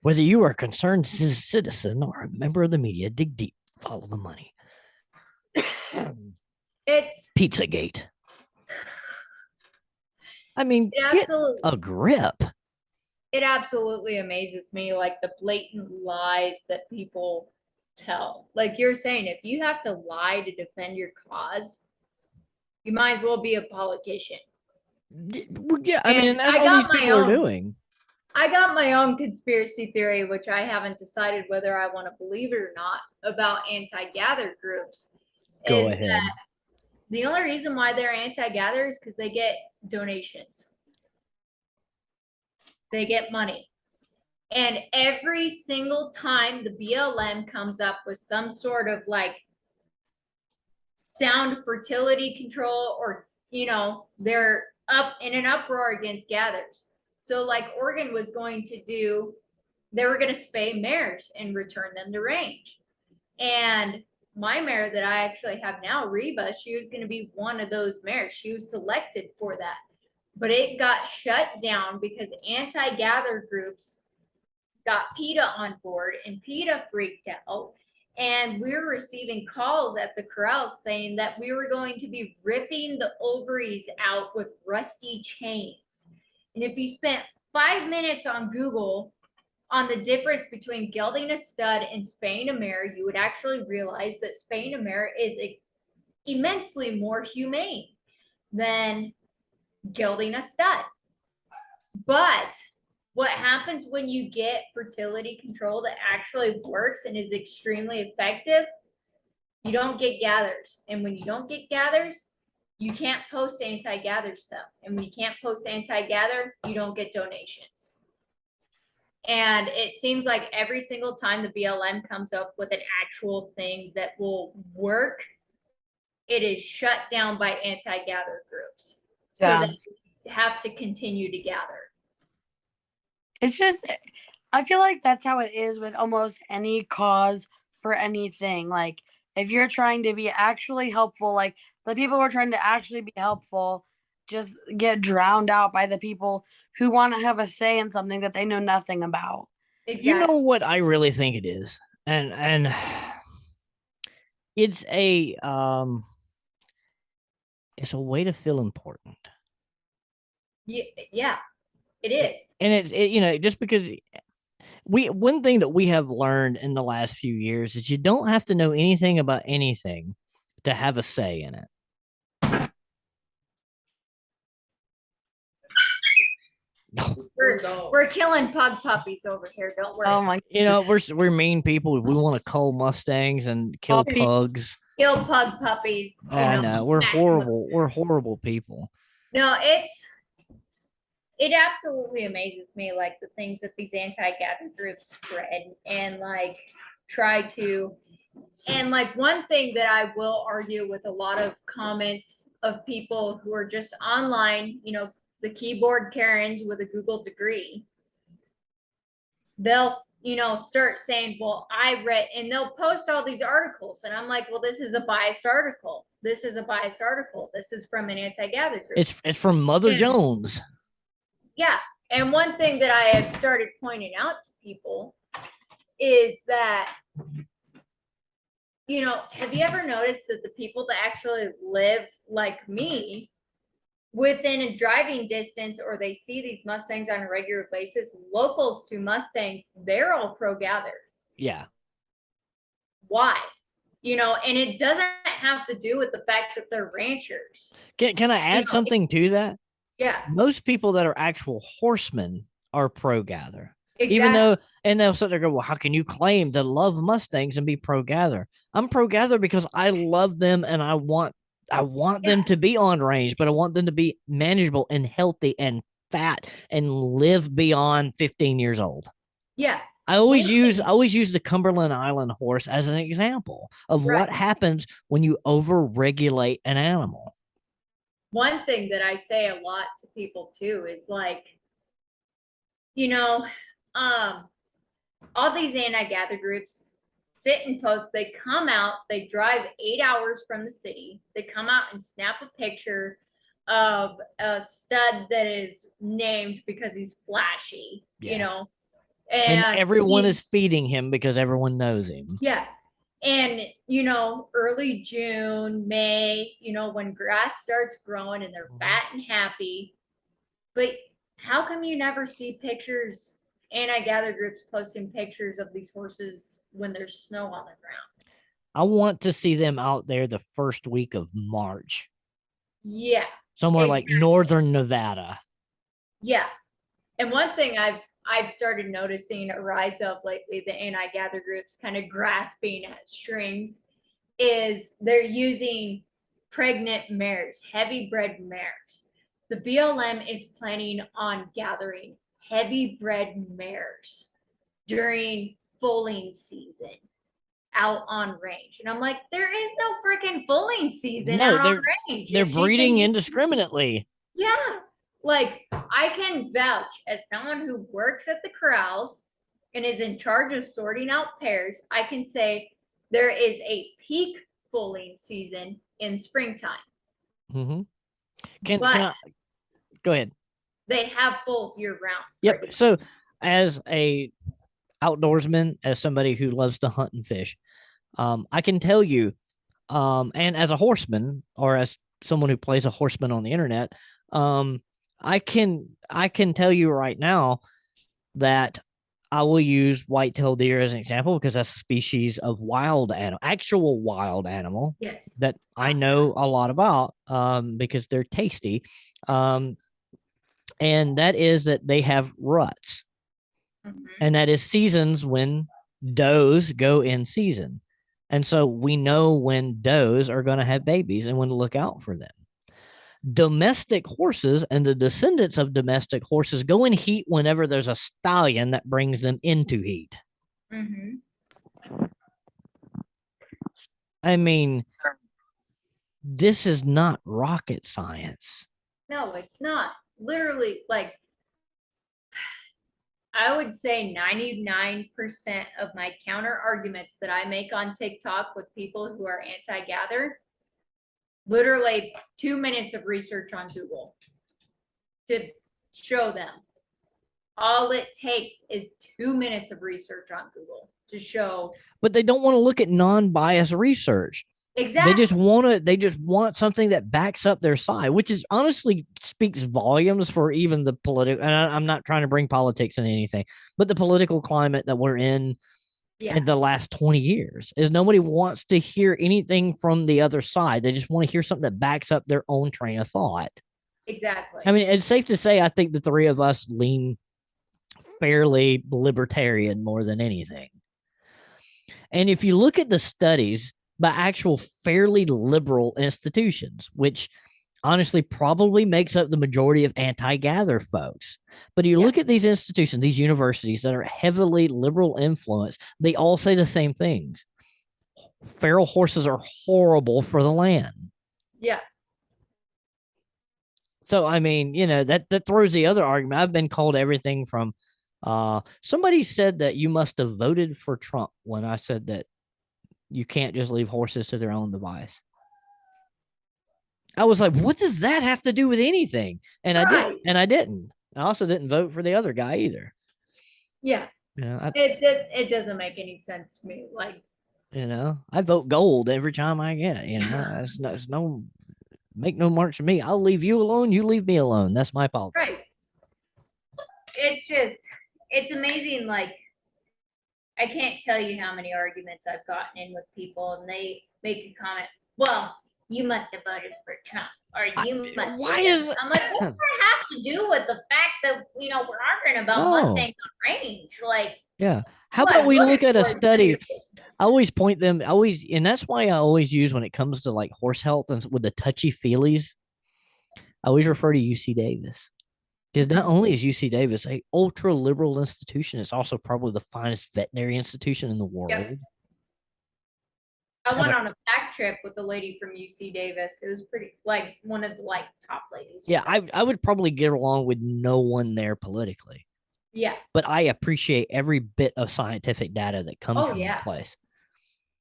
Whether you are a concerned citizen or a member of the media, dig deep, follow the money. It's Pizzagate. I mean, it get absolutely a grip. it absolutely amazes me, like the blatant lies that people tell. Like you're saying, if you have to lie to defend your cause, you might as well be a politician. Yeah, I mean, And and that's I all these got my people are own. doing. I got my own conspiracy theory, which I haven't decided whether I want to believe it or not, about anti-gather groups. Go Is ahead. that the only reason why they're anti-gather is because they get donations. They get money. And every single time the BLM comes up with some sort of like sound fertility control, or, they're up in an uproar against gathers. So like Oregon was going to do, they were going to spay mares and return them to range. And my mare that I actually have now, Reba, she was going to be one of those mares. She was selected for that. But it got shut down because anti-gather groups got PETA on board, and PETA freaked out. And we were receiving calls at the corrals saying that we were going to be ripping the ovaries out with rusty chains. And if you spent 5 minutes on Google on the difference between gelding a stud and spaying a mare, you would actually realize that spaying a mare is immensely more humane than gelding a stud. But what happens when you get fertility control that actually works and is extremely effective? You don't get gathers. And when you don't get gathers, you can't post anti-gather stuff. And when you can't post anti-gather, you don't get donations. And it seems like every single time the BLM comes up with an actual thing that will work, it is shut down by anti-gather groups. So Yeah. that you have to continue to gather. It's just, I feel like that's how it is with almost any cause for anything. Like, if you're trying to be actually helpful, like the people who are trying to actually be helpful just get drowned out by the people who want to have a say in something that they know nothing about. Exactly. You know what I really think it is, and it's it's a way to feel important. Yeah, it is. And just because one thing that we have learned in the last few years is you don't have to know anything about anything to have a say in it. We're killing pug puppies over here. Don't worry. Oh my! We're mean people. We want to cull Mustangs and kill Puppy. pugs. Kill pug puppies. I know we're horrible. We're horrible people. No, it absolutely amazes me, like the things that these anti-gather groups spread and like try to. And like one thing that I will argue with a lot of comments of people who are just online, the keyboard Karens with a Google degree, they'll start saying, well, I read, and they'll post all these articles, and I'm like, well, this is a biased article. This is a biased article. This is from an anti-gather group. It's from Mother Jones. Yeah. And one thing that I had started pointing out to people is that, have you ever noticed that the people that actually live like me within a driving distance, or they see these Mustangs on a regular basis, locals to Mustangs, they're all pro-gather. Yeah. Why? And it doesn't have to do with the fact that they're ranchers. Can I add something to that? Yeah. Most people that are actual horsemen are pro-gather. Exactly. Even though, and they'll sit there and go, well, how can you claim to love Mustangs and be pro-gather? I'm pro-gather because I love them and I want them to be on range, but I want them to be manageable and healthy and fat and live beyond 15 years old. Yeah. I always use the Cumberland Island horse as an example of what happens when you overregulate an animal. One thing that I say a lot to people too is like, all these anti-gather groups sit and post. They come out, they drive 8 hours from the city. They come out and snap a picture of a stud that is named because he's flashy, And And everyone is feeding him because everyone knows him. yeah. And, early June, May, when grass starts growing and they're fat and happy. But how come you never see pictures, anti-gather groups posting pictures of these horses when there's snow on the ground? I want to see them out there the first week of March. Yeah. Somewhere like northern Nevada. Yeah. And one thing I've started noticing a rise of lately, the anti-gather groups kind of grasping at strings, is they're using pregnant mares, heavy bred mares. The BLM is planning on gathering heavy bred mares during foaling season out on range. And I'm like, there is no freaking foaling season out on range. They're breeding indiscriminately. Yeah. Like, I can vouch as someone who works at the corrals and is in charge of sorting out pairs, I can say there is a peak foaling season in springtime. Mm-hmm. Can I go ahead? They have foals year round. Yep. So as a outdoorsman, as somebody who loves to hunt and fish, I can tell you, and as a horseman or as someone who plays a horseman on the internet, I can tell you right now that I will use white-tailed deer as an example because that's a species of actual wild animal that I know a lot about because they're tasty. And that is that they have ruts. And that is seasons when does go in season. And so we know when does are going to have babies and when to look out for them. Domestic horses and the descendants of domestic horses go in heat whenever there's a stallion that brings them into heat. I mean, this is not rocket science. No, it's not. Literally, like, I would say 99% of my counter arguments that I make on TikTok with people who are anti-gather, literally 2 minutes of research on Google to show them. All it takes is 2 minutes of research on Google to show. But they don't want to look at non-biased research. Exactly. They just want something that backs up their side, which is honestly speaks volumes for even the political. And I'm not trying to bring politics into anything, but the political climate that we're in the last 20 years is nobody wants to hear anything from the other side. They just want to hear something that backs up their own train of thought. Exactly. I mean, it's safe to say I think the three of us lean fairly libertarian more than anything. And if you look at the studies by actual fairly liberal institutions, which honestly probably makes up the majority of anti-gather folks. But you look at these institutions, these universities that are heavily liberal influenced, they all say the same things. Feral horses are horrible for the land. Yeah. So, I mean, that throws the other argument. I've been called everything from somebody said that you must have voted for Trump when I said that you can't just leave horses to their own device. I was like, what does that have to do with anything? And I didn't. I also didn't vote for the other guy either. Yeah. It doesn't make any sense to me. Like, I vote gold every time I get, it's no make no marks for me. I'll leave you alone. You leave me alone. That's my politics. Right. It's amazing. Like, I can't tell you how many arguments I've gotten in with people and they make a comment. Well, you must have voted for Trump, or you must. Why is I'm like, what's that have to do with the fact that we're arguing about Mustangs on range? Like, yeah. How about we look at a study? I always point them. And that's why I always use when it comes to like horse health and with the touchy feelies. I always refer to UC Davis because not only is UC Davis a ultra liberal institution, it's also probably the finest veterinary institution in the world. Yep. I went on a back trip with a lady from UC Davis. It was pretty, like, one of the top ladies. Yeah, I would probably get along with no one there politically. Yeah. But I appreciate every bit of scientific data that comes from that place.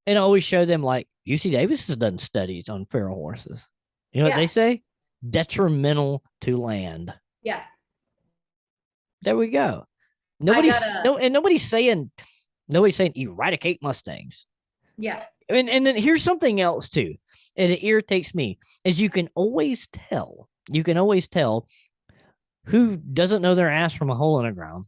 And I always show them, like, UC Davis has done studies on feral horses. You know what they say? Detrimental to land. Yeah. There we go. Nobody's saying eradicate Mustangs. Yeah. And then here's something else too, and it irritates me, is you can always tell who doesn't know their ass from a hole in the ground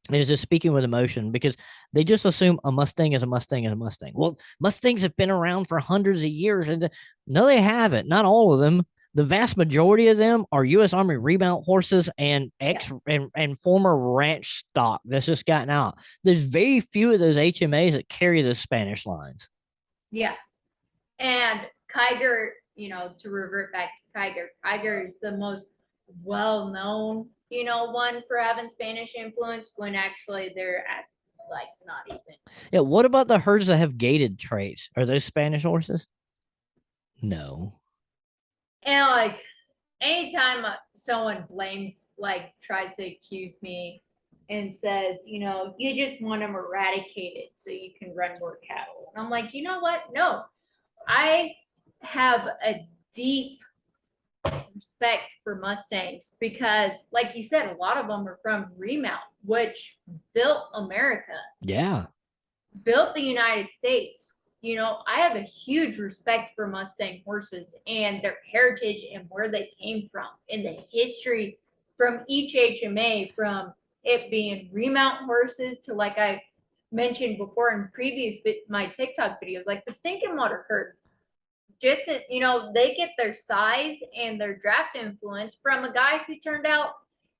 and is just speaking with emotion, because they just assume a Mustang is a Mustang is a Mustang. Well, Mustangs have been around for hundreds of years, and no, they haven't. Not all of them. The vast majority of them are U.S. Army remount horses and and former ranch stock that's just gotten out. There's very few of those HMAs that carry the Spanish lines. Yeah. And Kiger, to revert back to Kiger is the most well-known, one for having Spanish influence, when actually they're at like not even. Yeah. What about the herds that have gated traits? Are those Spanish horses? No. And like, anytime someone tries to accuse me and says, you just want them eradicated so you can run more cattle. And I'm like, you know what? No, I have a deep respect for Mustangs because, like you said, a lot of them are from remount, which built America. Yeah. Built the United States. I have a huge respect for Mustang horses and their heritage and where they came from and the history from each HMA, from it being remount horses to, like I mentioned before in previous my TikTok videos, like the Stinking Water herd. Just they get their size and their draft influence from a guy who turned out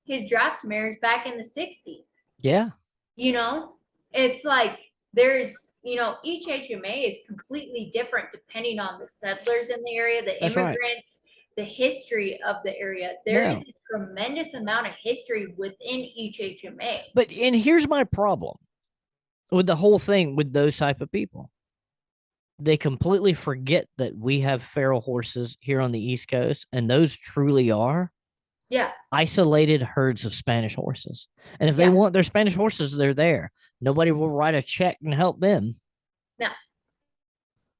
his draft mares back in the 60s. Yeah. It's like there's each HMA is completely different depending on the settlers in the area, the immigrants, the history of the area. There is a tremendous amount of history within each HMA. And here's my problem with the whole thing with those type of people. They completely forget that we have feral horses here on the East Coast, and those truly are isolated herds of Spanish horses. And if they want their Spanish horses, they're there. Nobody will write a check and help them. No,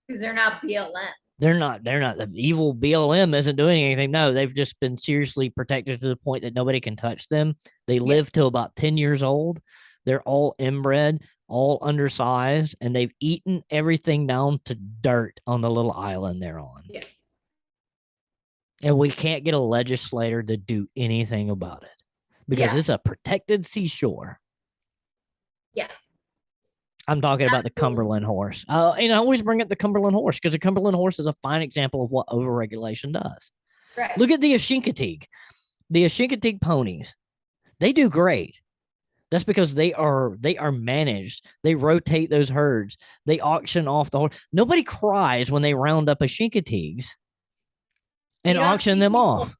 because they're not BLM. They're not. The evil BLM isn't doing anything. No, they've just been seriously protected to the point that nobody can touch them. They live till about 10 years old. They're all inbred, all undersized, and they've eaten everything down to dirt on the little island they're on. Yeah. And we can't get a legislator to do anything about it because it's a protected seashore. Yeah. I'm talking about the Cumberland horse. And I always bring up the Cumberland horse because the Cumberland horse is a fine example of what overregulation does. Right. Look at the Ashinkatig. The Ashinkatig ponies. They do great. That's because they are managed. They rotate those herds. They auction off the horse. Nobody cries when they round up Ashinkatigs and auction them off.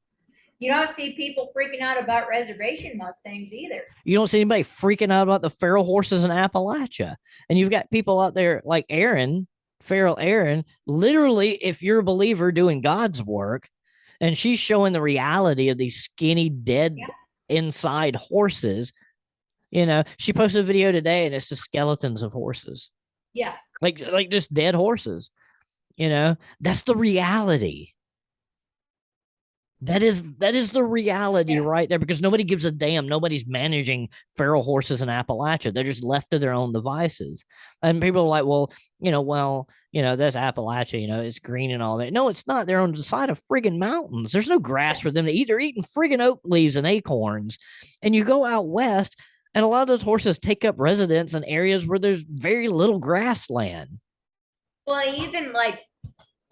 You don't see people freaking out about reservation Mustangs either. You don't see anybody freaking out about the feral horses in Appalachia. And you've got people out there like feral Aaron, literally, if you're a believer, doing God's work, and she's showing the reality of these skinny, dead inside horses. She posted a video today and it's the skeletons of horses. Yeah. Like just dead horses. That's the reality. That is the reality right there, because nobody gives a damn. Nobody's managing feral horses in Appalachia. They're just left to their own devices. And people are like, well, that's Appalachia, it's green and all that. No, it's not. They're on the side of friggin' mountains. There's no grass for them to eat. They're eating friggin' oak leaves and acorns. And you go out west, and a lot of those horses take up residence in areas where there's very little grassland. Well, you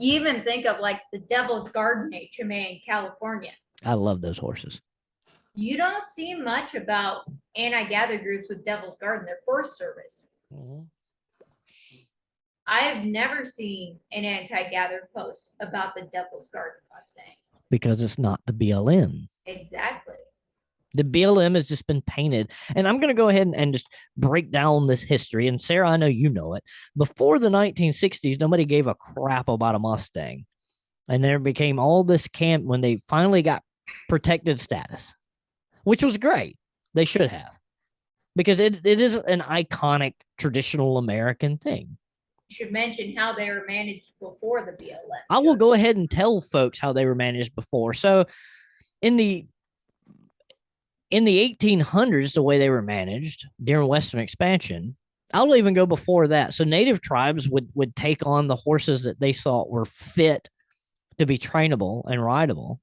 even think of like the Devil's Garden HMA in California. I love those horses. You don't see much about anti-gather groups with Devil's Garden. They're Forest Service. Mm-hmm. I have never seen an anti-gather post about the Devil's Garden Mustangs. Because it's not the BLM. Exactly. The BLM has just been painted. And I'm going to go ahead and just break down this history. And Sarah, I know you know it. Before the 1960s, nobody gave a crap about a Mustang. And there became all this camp when they finally got protected status, which was great. They should have. Because it is an iconic traditional American thing. You should mention how they were managed before the BLM. I will go ahead and tell folks how they were managed before. So in the In the 1800s, the way they were managed during Western expansion, I'll even go before that. So native tribes would take on the horses that they thought were fit to be trainable and rideable.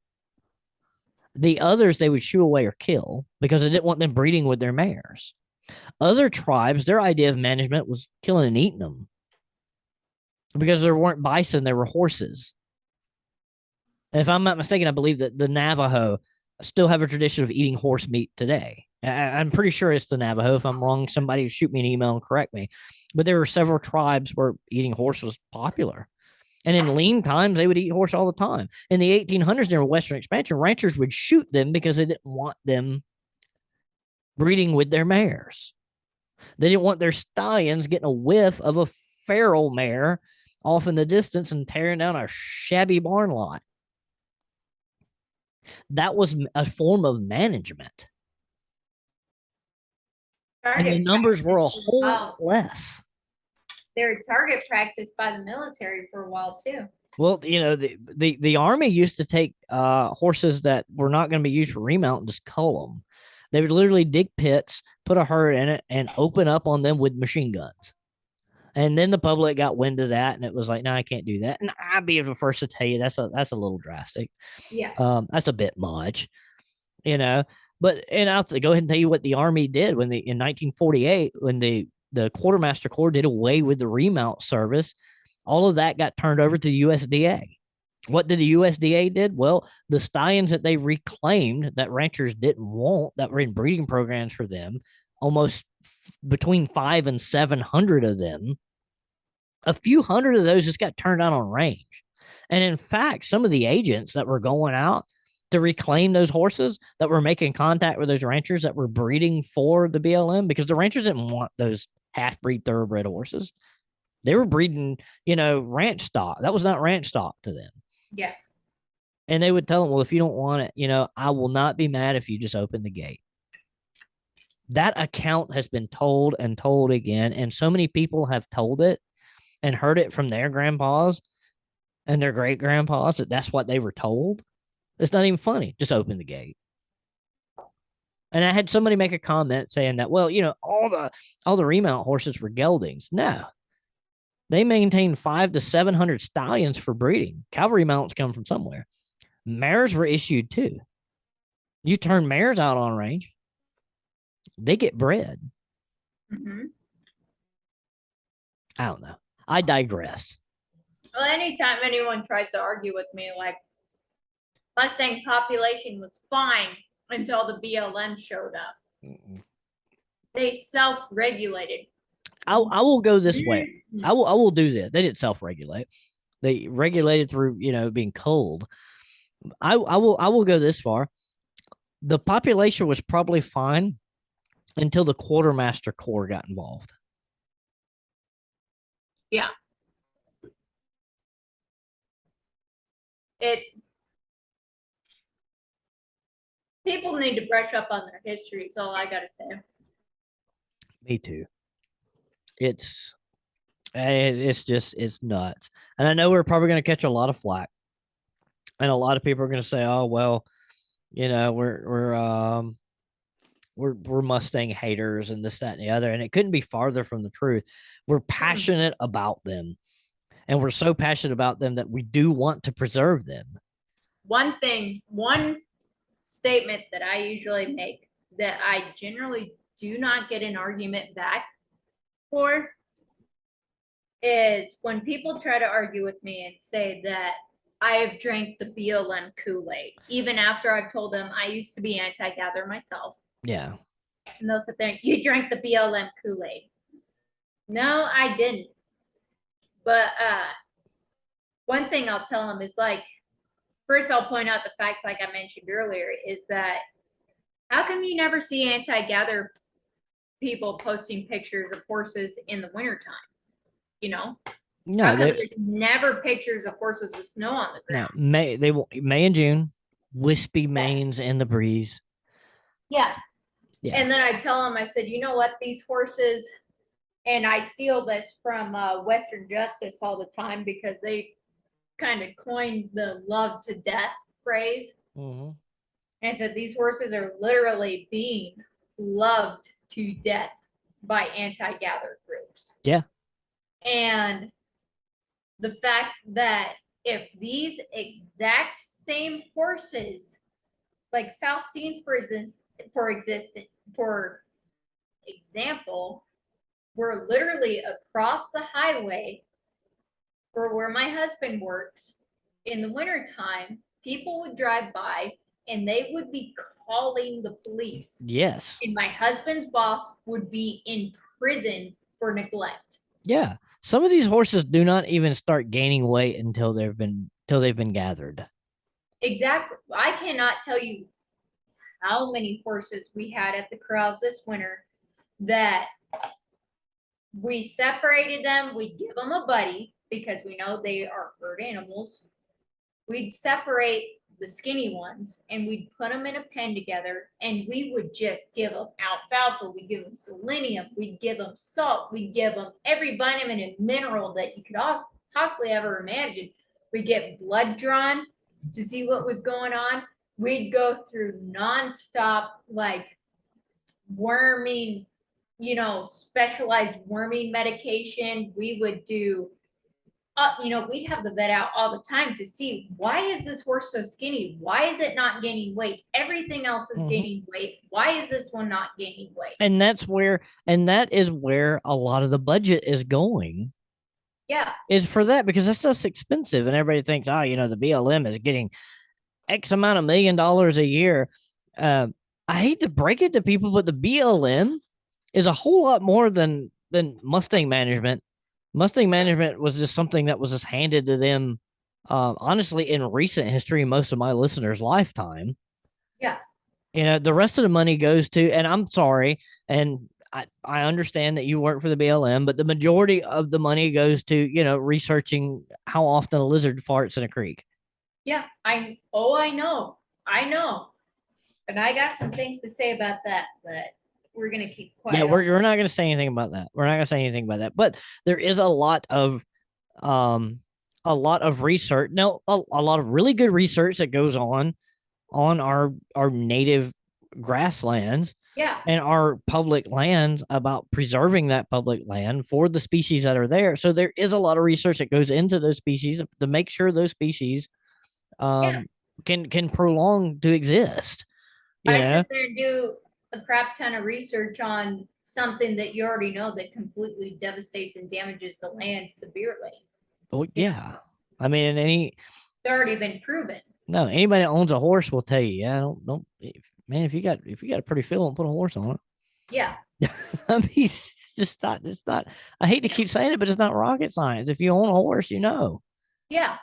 The others they would shoo away or kill because they didn't want them breeding with their mares. Other tribes, their idea of management was killing and eating them because there weren't bison, there were horses. And if I'm not mistaken, I believe that the Navajo still have a tradition of eating horse meat today. I'm pretty sure it's the Navajo. If I'm wrong, somebody shoot me an email and correct me. But there were several tribes where eating horse was popular. And in lean times, they would eat horse all the time. In the 1800s, during Western expansion, ranchers would shoot them because they didn't want them breeding with their mares. They didn't want their stallions getting a whiff of a feral mare off in the distance and tearing down a shabby barn lot. That was a form of management. And the numbers were a whole lot less. They were target practice by the military for a while too. Well, the Army used to take horses that were not going to be used for remount and just cull them. They would literally dig pits, put a herd in it, and open up on them with machine guns. And then the public got wind of that, and it was like, no, I can't do that. And I'd be the first to tell you that's a little drastic. Yeah. That's a bit much, But I'll go ahead and tell you what the Army did in 1948 when the Quartermaster Corps did away with the remount service. All of that got turned over to the USDA. What did the USDA did? Well, the stallions that they reclaimed that ranchers didn't want, that were in breeding programs for them, almost between 500 and 700 of them, a few hundred of those just got turned out on range. And in fact, some of the agents that were going out to reclaim those horses, that were making contact with those ranchers that were breeding for the BLM, because the ranchers didn't want those half-breed thoroughbred horses. They were breeding, ranch stock. That was not ranch stock to them. Yeah. And they would tell them, well, if you don't want it, I will not be mad if you just open the gate. That account has been told and told again. And so many people have told it and heard it from their grandpas and their great grandpas that that's what they were told. It's not even funny. Just open the gate. And I had somebody make a comment saying that, well, all the remount horses were geldings. No. They maintained 500 to 700 stallions for breeding. Cavalry mounts come from somewhere. Mares were issued too. You turn mares out on range, they get bred. Mm-hmm. I don't know. I digress. Well, anytime anyone tries to argue with me, like, Mustang population was fine until the BLM showed up. Mm-mm. They self-regulated. I will go this way. I will do this. They didn't self-regulate. They regulated through, being cold. I will go this far. The population was probably fine until the Quartermaster Corps got involved. Yeah. People need to brush up on their history, is all I gotta say. Me too. It's nuts. And I know we're probably going to catch a lot of flack. And a lot of people are going to say, oh, well, we're Mustang haters and this, that, and the other. And it couldn't be farther from the truth. We're passionate about them. And we're so passionate about them that we do want to preserve them. One statement that I usually make that I generally do not get an argument back for is when people try to argue with me and say that I have drank the BLM Kool-Aid, even after I've told them I used to be anti-gather myself. Yeah. And they'll sit there, you drank the BLM Kool-Aid. No, I didn't. But one thing I'll tell them is, like, first I'll point out the fact, like I mentioned earlier, is that how come you never see anti-gather people posting pictures of horses in the wintertime? No, how come there's never pictures of horses with snow on the ground? No, May and June, wispy manes in the breeze. Yeah. And then I tell them, I said, you know what, these horses, and I steal this from Western Justice all the time because they kind of coined the love to death phrase. Mm-hmm. And I said, these horses are literally being loved to death by anti-gather groups. Yeah. And the fact that if these exact same horses, like South Scenes, for example, were literally across the highway for where my husband works in the wintertime, people would drive by and they would be calling the police. Yes. And my husband's boss would be in prison for neglect. Yeah. Some of these horses do not even start gaining weight until they've been gathered. Exactly. I cannot tell you how many horses we had at the corrals this winter that we separated them. We'd give them a buddy because we know they are herd animals. We'd separate the skinny ones and we'd put them in a pen together, and we would just give them alfalfa, we'd give them selenium, we'd give them salt, we'd give them every vitamin and mineral that you could possibly ever imagine. We'd get blood drawn to see what was going on. We'd go through nonstop, like, worming, specialized worming medication. We would do we'd have the vet out all the time to see, why is this horse so skinny? Why is it not gaining weight? Everything else is gaining weight. Why is this one not gaining weight? And that is where a lot of the budget is going. Yeah. Is for that, because that stuff's expensive and everybody thinks, the BLM is getting X amount of $1 million a year. I hate to break it to people, but the BLM is a whole lot more than Mustang management. Mustang management was just something that was just handed to them, honestly, in recent history, most of my listeners' lifetime. Yeah. The rest of the money goes to, and I'm sorry, and I understand that you work for the BLM, but the majority of the money goes to, researching how often a lizard farts in a creek. Yeah. I know. And I got some things to say about that, but we're going to keep quiet. Yeah, we're not going to say anything about that. We're not going to say anything about that. But there is a lot of research. No, a lot of really good research that goes on our native grasslands. Yeah. And our public lands, about preserving that public land for the species that are there. So there is a lot of research that goes into those species to make sure those species can prolong to exist. I sit there and do a crap ton of research on something that you already know that completely devastates and damages the land severely. Oh yeah, I mean, it's already been proven. No, anybody that owns a horse will tell you, don't man, if you got a pretty feeling, put a horse on it. Yeah. I mean, it's just not. It's not. I hate to keep saying it, but it's not rocket science. If you own a horse, Yeah.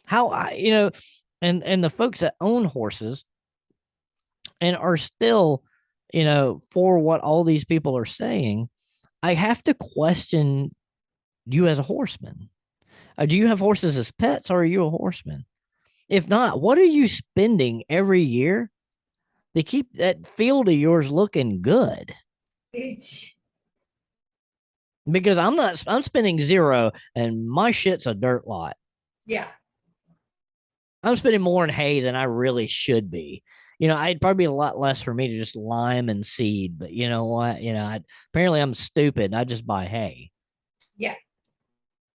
How and the folks that own horses and are still, for what all these people are saying, I have to question you as a horseman. Do you have horses as pets, or are you a horseman? If not, what are you spending every year to keep that field of yours looking good? Because I'm spending zero and my shit's a dirt lot. Yeah. I'm spending more in hay than I really should be. I'd probably be a lot less for me to just lime and seed, but you know what? Apparently I'm stupid. I just buy hay. Yeah.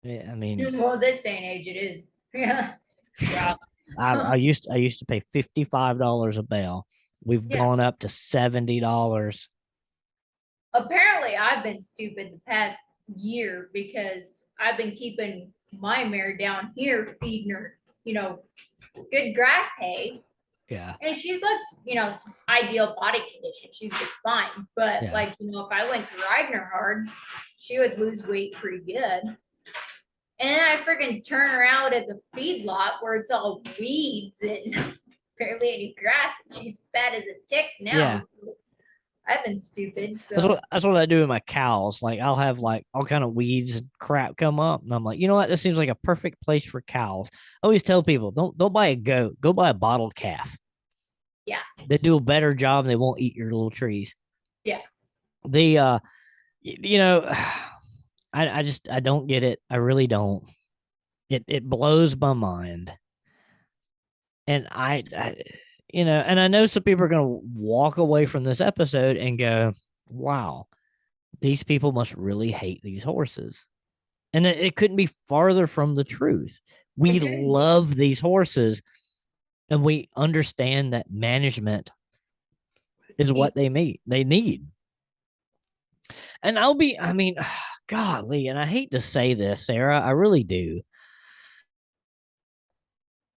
I mean, well, this day and age it is. Yeah. Yeah. I used to pay $55 a bale. We've gone up to $70. Apparently, I've been stupid the past year because I've been keeping my mare down here, feeding her, good grass hay. Yeah. And she's looked, ideal body condition. She's been fine. But if I went to riding her hard, she would lose weight pretty good. And then I freaking turn around at the feedlot where it's all weeds and barely any grass, and she's fat as a tick now. Yeah. So I've been stupid. So that's what I do with my cows. Like, I'll have like all kind of weeds and crap come up, and I'm like, you know what? This seems like a perfect place for cows. I always tell people, don't buy a goat. Go buy a bottled calf. Yeah. They do a better job, and they won't eat your little trees. Yeah. I don't get it. I really don't. It blows my mind. And and I know some people are going to walk away from this episode and go, wow, these people must really hate these horses. And it couldn't be farther from the truth. We love these horses, and we understand that management is what they need. And I mean, golly, and I hate to say this, Sarah, I really do.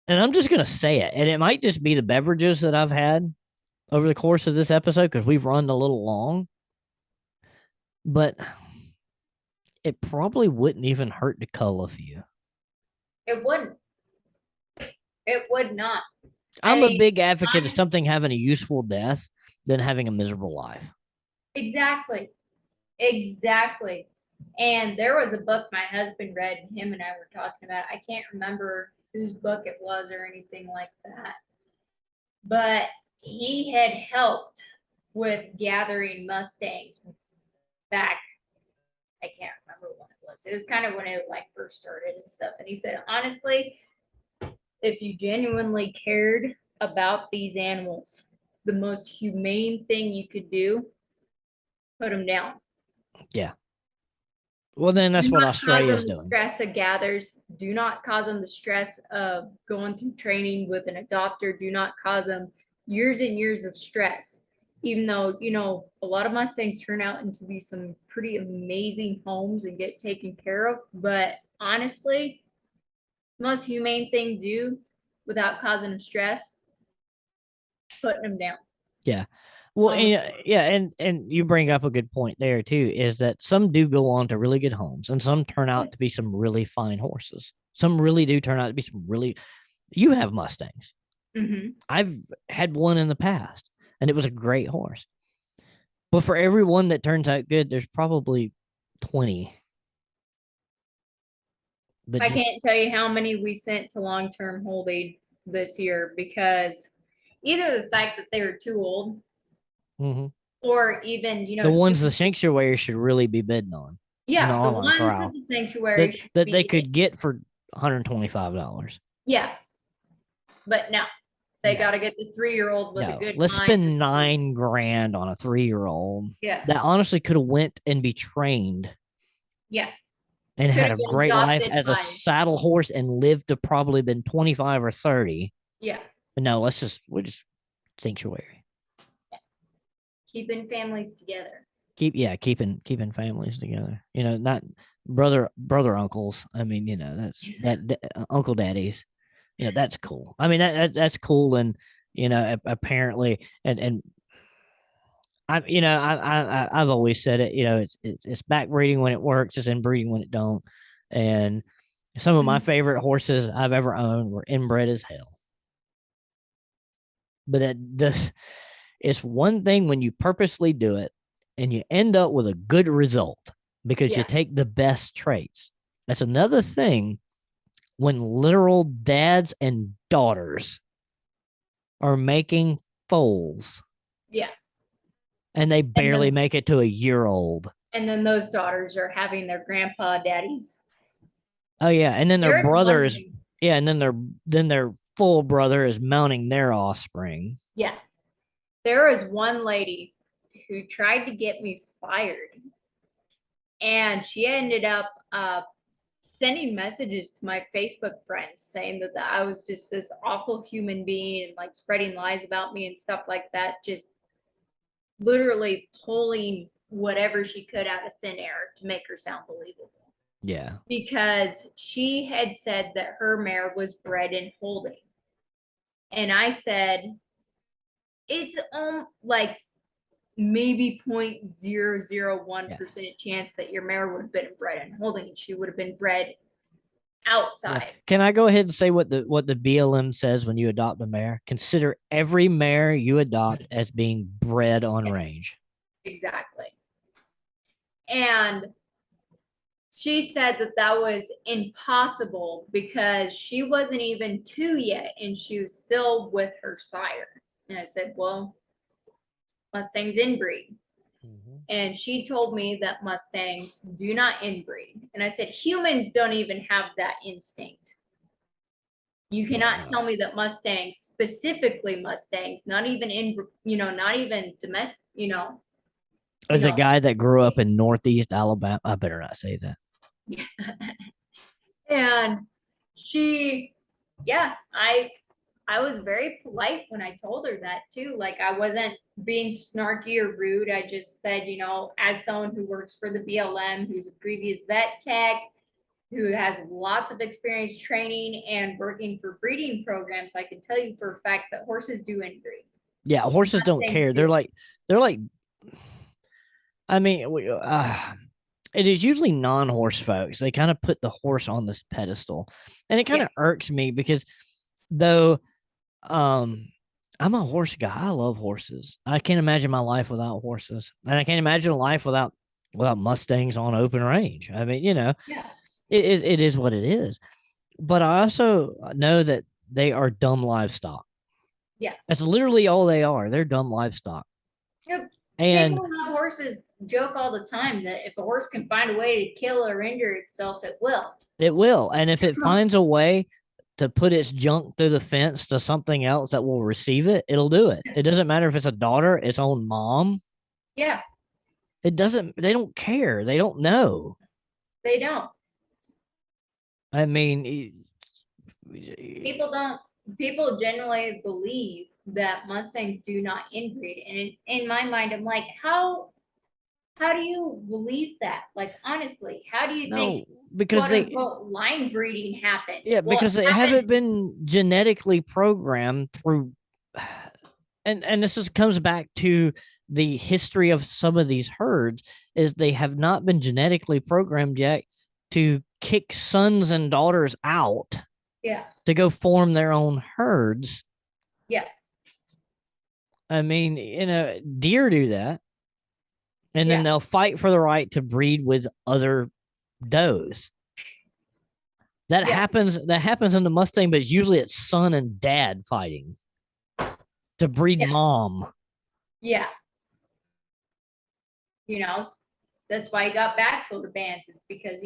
And I'm just going to say it. And it might just be the beverages that I've had over the course of this episode because we've run a little long. But it probably wouldn't even hurt to cull a few. It wouldn't. It would not. I'm a big advocate of something having a useful death than having a miserable life. Exactly. Exactly. And there was a book my husband read, and him and I were talking about. I can't remember whose book it was or anything like that. But he had helped with gathering Mustangs back. I can't remember when it was. It was kind of when it like first started and stuff. And he said, honestly, if you genuinely cared about these animals, the most humane thing you could do, put them down. Yeah. Well, then that's what Australia is doing. Stress of gathers. Do not cause them the stress of going through training with an adopter. Do not cause them years and years of stress. Even though, a lot of Mustangs turn out into be some pretty amazing homes and get taken care of. But honestly, the most humane thing to do without causing them stress, putting them down. Yeah. Well, and you bring up a good point there too, is that some do go on to really good homes and some turn out to be some really fine horses. Some really do turn out to be some really, you have Mustangs. Mm-hmm. I've had one in the past and it was a great horse. But for every one that turns out good, there's probably 20. I can't tell you how many we sent to long-term holding this year because either the fact that they were too old, or even the ones the sanctuary should really be bidding on. Yeah, the ones that the sanctuary that they could get for $125. Yeah, but no, they got to get the 3-year-old with a good. Let's spend $9,000 on a 3-year-old. Yeah, that honestly could have went and be trained. Yeah. And had a great life as a saddle horse and lived to probably been 25 or 30. Yeah. But no, we're just sanctuary. Yeah. Keeping families together. Keeping families together. Not brother uncles. I mean, that's that uncle daddies. That's cool. I mean, that's cool, and apparently, and I've always said it. It's backbreeding when it works, it's inbreeding when it don't. And some of my favorite horses I've ever owned were inbred as hell. But it's one thing when you purposely do it and you end up with a good result because you take the best traits. That's another thing when literal dads and daughters are making foals. Yeah. And they barely make it to a year old. And then those daughters are having their grandpa daddies. Oh yeah, and then their brothers. Yeah, and then their full brother is mounting their offspring. Yeah. There is one lady who tried to get me fired. And she ended up sending messages to my Facebook friends saying that I was just this awful human being and like spreading lies about me and stuff like that. Just literally pulling whatever she could out of thin air to make her sound believable. Yeah. Because she had said that her mare was bred in holding. And I said, it's like maybe 0.001% chance that your mare would have been bred in holding. She would have been bred outside. Yeah. Can I go ahead and say what the BLM says when you adopt a mare? Consider every mare you adopt as being bred on range. Exactly. And she said that was impossible because she wasn't even 2 yet and she was still with her sire. And I said, well, Mustangs inbreed. And she told me that Mustangs do not inbreed. And I said, humans don't even have that instinct. You cannot tell me that Mustangs, specifically Mustangs, not even not even domestic, As a guy that grew up in Northeast Alabama, I better not say that. And I was very polite when I told her that too. Like, I wasn't being snarky or rude. I just said, as someone who works for the BLM, who's a previous vet tech, who has lots of experience training and working for breeding programs, I can tell you for a fact that horses do inbreed. Yeah, horses don't care. They're like, I mean, it is usually non-horse folks. They kind of put the horse on this pedestal, and it kind of irks me because though, I'm a horse guy. I love horses. I can't imagine my life without horses, and I can't imagine a life without Mustangs on open range. I mean, it is what it is. But I also know that they are dumb livestock. Yeah. That's literally all they are. They're dumb livestock. Yep. And people who love horses joke all the time that if a horse can find a way to kill or injure itself, it will. It will. And if it finds a way to put its junk through the fence to something else that will receive it, it'll do it. It doesn't matter if it's a daughter, its own mom. Yeah. They don't care. They don't know. They don't. I mean, people generally believe that Mustangs do not inbreed. And in my mind, I'm like, how do you believe that? Like, honestly, how do you think because line breeding happens? Yeah, because they haven't been genetically programmed through, and this comes back to the history of some of these herds, is they have not been genetically programmed yet to kick sons and daughters out. Yeah. To go form their own herds. Yeah. I mean, deer do that. And then they'll fight for the right to breed with other does. That happens in the Mustang, but usually it's son and dad fighting to breed mom. Yeah. That's why you got back shoulder bands, is because,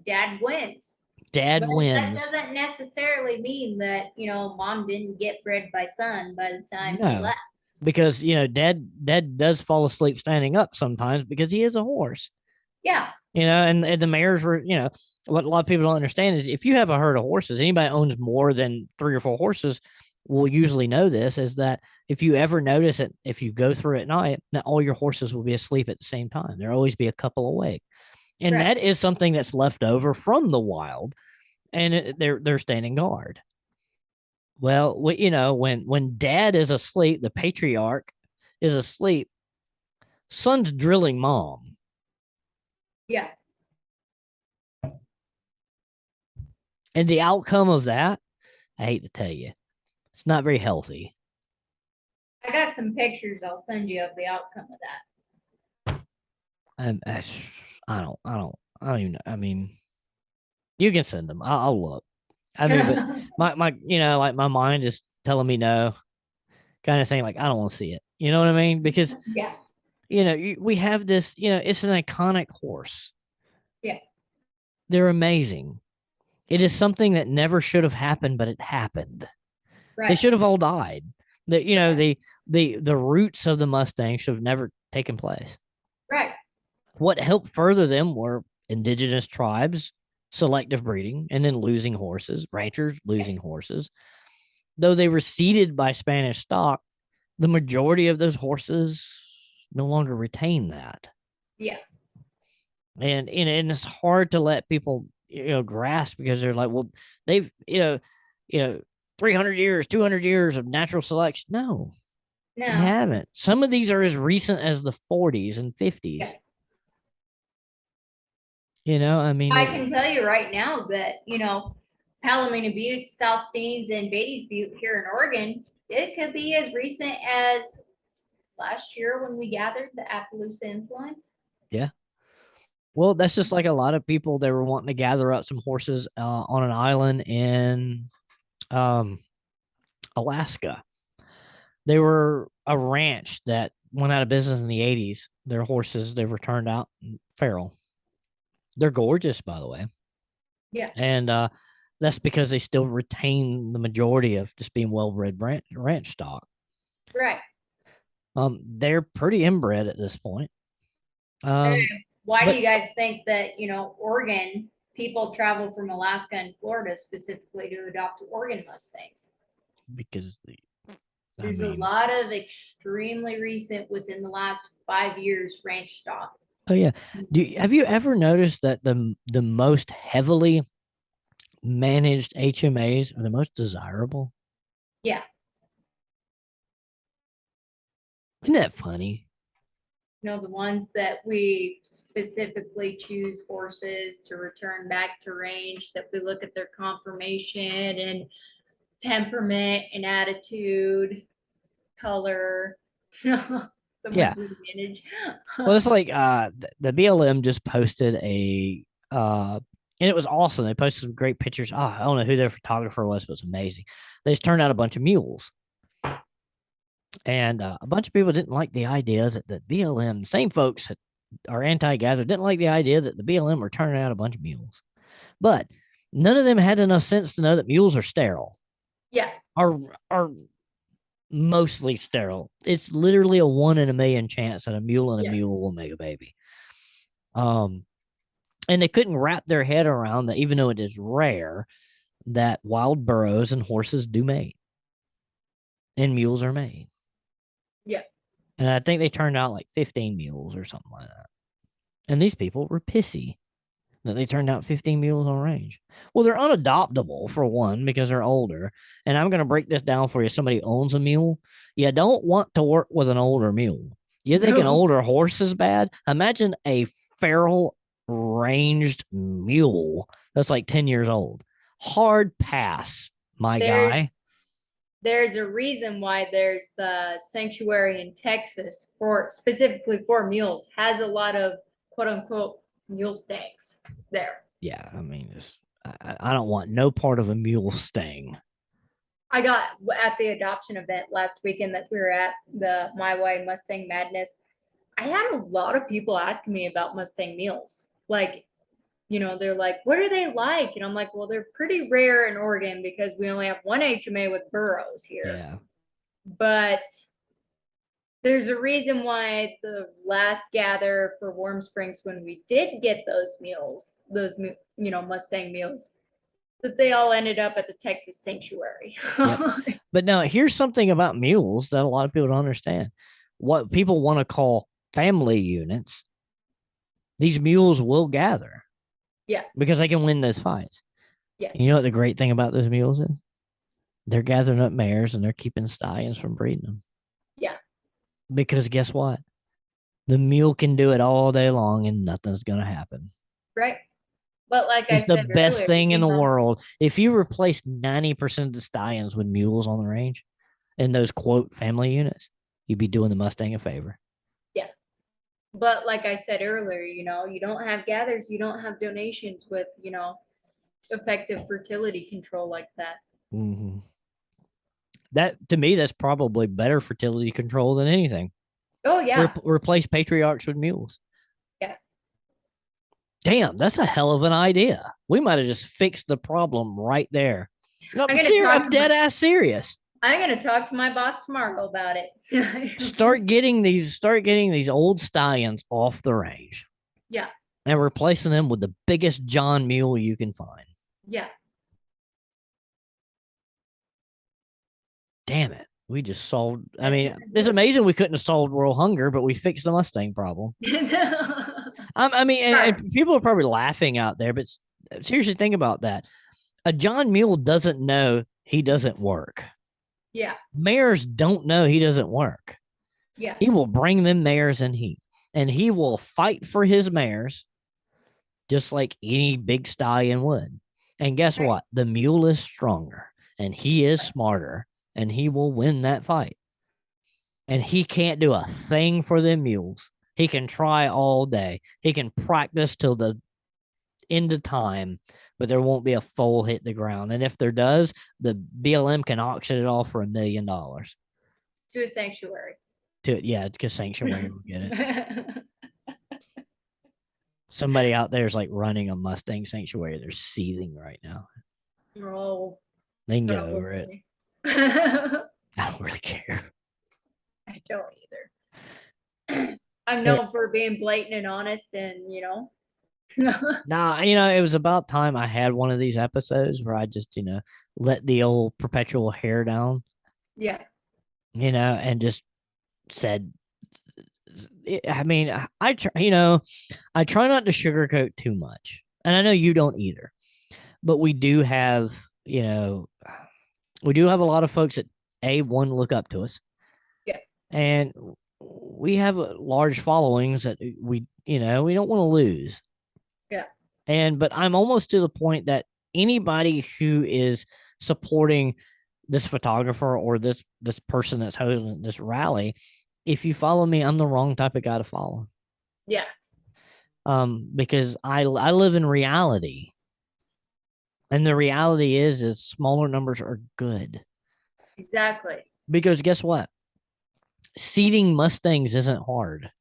dad wins. Dad wins. That doesn't necessarily mean that, mom didn't get bred by son by the time he left. Because, dad does fall asleep standing up sometimes because he is a horse. Yeah. And the mares were, what a lot of people don't understand is if you have a herd of horses, anybody owns more than 3 or 4 horses will usually know this, is that if you ever notice it, if you go through at night, that all your horses will be asleep at the same time. There'll always be a couple awake. And that is something that's left over from the wild, and they're standing guard. Well, when dad is asleep, the patriarch is asleep, son's drilling mom. Yeah. And the outcome of that, I hate to tell you, it's not very healthy. I got some pictures I'll send you of the outcome of that. I don't even know. I mean, you can send them. I'll look. I mean, but my mind is telling me no, kind of thing. Like, I don't want to see it. You know what I mean? Because we have this. It's an iconic horse. Yeah, they're amazing. It is something that never should have happened, but it happened. Right. They should have all died. The roots of the Mustang should have never taken place. Right. What helped further them were indigenous tribes, selective breeding, and then losing horses, ranchers losing horses. Though they were seeded by Spanish stock, the majority of those horses no longer retain that. Yeah. And it's hard to let people grasp, because they're like, well, they've 300 years, 200 years of natural selection. No, they haven't. Some of these are as recent as the 40s and 50s. Yeah. I mean, I can tell you right now that, Palomino Butte, South Steens, and Beatty's Butte here in Oregon, it could be as recent as last year when we gathered the Appaloosa influence. Yeah. Well, that's just like a lot of people, they were wanting to gather up some horses on an island in Alaska. They were a ranch that went out of business in the 80s. Their horses, they were turned out feral. They're gorgeous, by the way. Yeah. And That's because they still retain the majority of just being well-bred ranch stock. Right. They're pretty inbred at this point. Why but- do you guys think that, Oregon, people travel from Alaska and Florida specifically to adopt Oregon Mustangs? Because There's a lot of extremely recent, within the last 5 years, ranch stock. Oh yeah. Have you ever noticed that the most heavily managed HMAs are the most desirable? Yeah. Isn't that funny? The ones that we specifically choose horses to return back to range, that we look at their conformation and temperament and attitude, color. The Yeah. ones we manage. Well, it's like the BLM just posted and it was awesome. They posted some great pictures. Oh, I don't know who their photographer was, but it was amazing. They just turned out a bunch of mules. And a bunch of people didn't like the idea that the BLM, the same folks that are anti-gather, didn't like the idea that the BLM were turning out a bunch of mules. But none of them had enough sense to know that mules are sterile. Yeah. Are mostly sterile. It's literally a 1 in a million chance that a mule and a mule will make a baby. And they couldn't wrap their head around that, even though it is rare, that wild burros and horses do mate, and mules are made. Yeah. And I think they turned out like 15 mules or something like that. And these people were pissy that they turned out 15 mules on range. Well, they're unadoptable for one because they're older. And I'm going to break this down for you. Somebody owns a mule. You don't want to work with an older mule. You think an older horse is bad? Imagine a feral ranged mule that's like 10 years old. Hard pass, my guy. There's a reason why there's the sanctuary in Texas specifically for mules, has a lot of quote unquote mustangs there. Yeah, I mean, I don't want no part of a mule stang. I got at the adoption event last weekend that we were at, the My Way Mustang Madness. I had a lot of people asking me about Mustang mules. Like, they're like, what are they like? And I'm like, well, they're pretty rare in Oregon because we only have one HMA with burros here. Yeah. But there's a reason why the last gather for Warm Springs, when we did get those mules, Mustang mules, that they all ended up at the Texas Sanctuary. Yep. But now here's something about mules that a lot of people don't understand. What people want to call family units, these mules will gather. Yeah. Because they can win those fights. Yeah. And you know what the great thing about those mules is? They're gathering up mares and they're keeping stallions from breeding them. Yeah. Because guess what? The mule can do it all day long and nothing's going to happen. Right. But like it's I said, the best earlier, thing in the world. If you replace 90% of the stallions with mules on the range in those quote family units, you'd be doing the Mustang a favor. Yeah. But like I said earlier, you don't have gathers, you don't have donations with, effective fertility control like that. Mm-hmm. That, to me, that's probably better fertility control than anything. Oh, yeah. Replace patriarchs with mules. Yeah. Damn, that's a hell of an idea. We might have just fixed the problem right there. No, I'm dead ass serious. I'm gonna talk to my boss tomorrow about it. start getting these old stallions off the range. Yeah. And replacing them with the biggest John mule you can find. Yeah. Damn it. We just solved. I mean, it's amazing we couldn't have solved world hunger, but we fixed the Mustang problem. And people are probably laughing out there, but seriously, think about that. A John mule doesn't know he doesn't work. Yeah. Mares don't know he doesn't work. Yeah. He will bring them mares in heat, and he will fight for his mares just like any big stallion would. And guess what? The mule is stronger, and he is smarter, and he will win that fight. And he can't do a thing for them mules. He can try all day. He can practice till the end of time, but there won't be a foal hit the ground. And if there does, the BLM can auction it off for $1 million. To a sanctuary. It's because sanctuary will get it. Somebody out there is like running a Mustang sanctuary. They're seething right now. Oh, They can get over it. probably. I don't really care. I don't either. I'm So- known for being blatant and honest, and Nah, it was about time I had one of these episodes where I just, let the old perpetual hair down, yeah, and just said, I mean, I try, I try not to sugarcoat too much. And I know you don't either. But we do have, we do have a lot of folks that one look up to us. Yeah. And we have large followings that we don't want to lose. Yeah. But I'm almost to the point that anybody who is supporting this photographer or this person that's hosting this rally, if you follow me, I'm the wrong type of guy to follow. Yeah. Because I live in reality. And the reality is smaller numbers are good. Exactly. Because guess what? Seeding Mustangs isn't hard.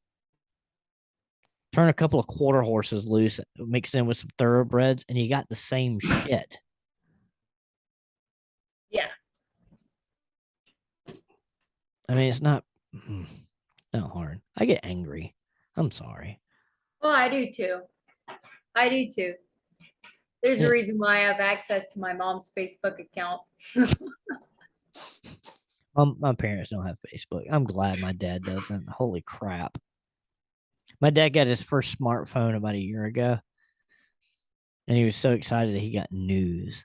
Turn a couple of quarter horses loose, mixed in with some thoroughbreds, and you got the same shit. Yeah. I mean, it's not hard. I get angry. I'm sorry. Well, I do too. There's a reason why I have access to my mom's Facebook account. My parents don't have Facebook. I'm glad my dad doesn't. Holy crap. My dad got his first smartphone about a year ago. And he was so excited that he got news.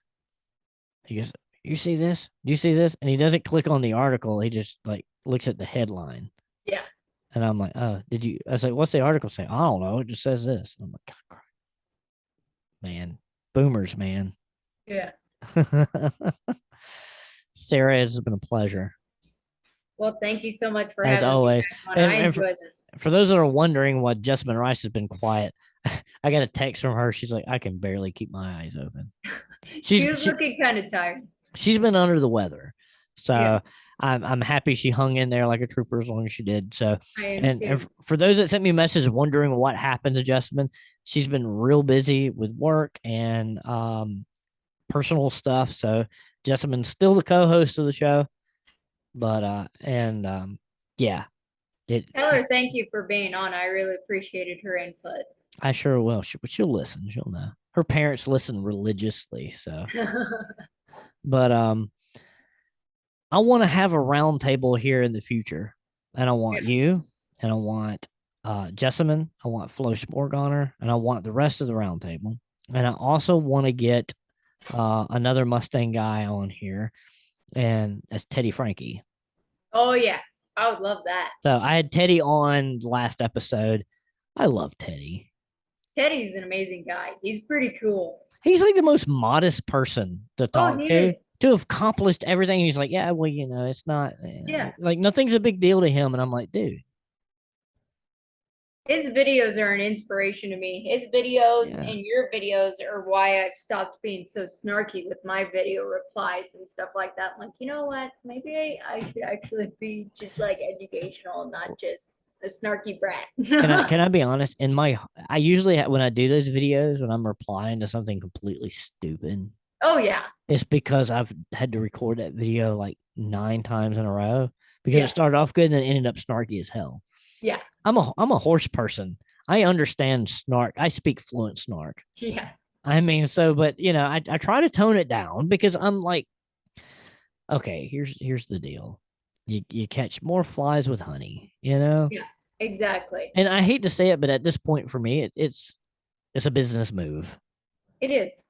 He goes, "You see this? Do you see this?" And he doesn't click on the article. He just looks at the headline. Yeah. And I'm like, "Oh, did you?" I was like, "What's the article say?" "I don't know. It just says this." And I'm like, God, man, boomers, man. Yeah. Sarah, it's been a pleasure. Well, thank you so much for As having always. me back on. I enjoy this. For those that are wondering why Jessamine Rice has been quiet, I got a text from her. She's like, "I can barely keep my eyes open." She was looking kind of tired. She's been under the weather. So Yeah. I'm happy she hung in there like a trooper as long as she did. So I am and too. for those that sent me messages wondering what happened to Jessamine, she's been real busy with work and personal stuff. So Jessamine's still the co-host of the show. But yeah. Tell her thank you for being on. I really appreciated her input. I sure will. She'll listen. She'll know. Her parents listen religiously. So, but I want to have a round table here in the future, and I want you, and I want Jessamine, I want Flo Sporgoner, and I want the rest of the round table, and I also want to get another Mustang guy on here, and that's Teddy Frankie. Oh yeah, I would love that. So I had Teddy on last episode. I love Teddy. Teddy's an amazing guy. He's pretty cool. He's like the most modest person to talk to. Is. To have accomplished everything. He's like, yeah, well, it's not, like nothing's a big deal to him. And I'm like, dude. His videos are an inspiration to me. His videos and your videos are why I've stopped being so snarky with my video replies and stuff like that. I'm like, you know what? Maybe I should actually be just like educational and not just a snarky brat. Can I be honest? I usually when I do those videos, when I'm replying to something completely stupid. Oh yeah. It's because I've had to record that video like 9 times in a row because it started off good and then ended up snarky as hell. Yeah. I'm a horse person. I understand snark. I speak fluent snark. Yeah. I mean, but I try to tone it down because I'm like, okay, here's the deal. You catch more flies with honey, Yeah, exactly. And I hate to say it, but at this point for me, it's a business move. It is.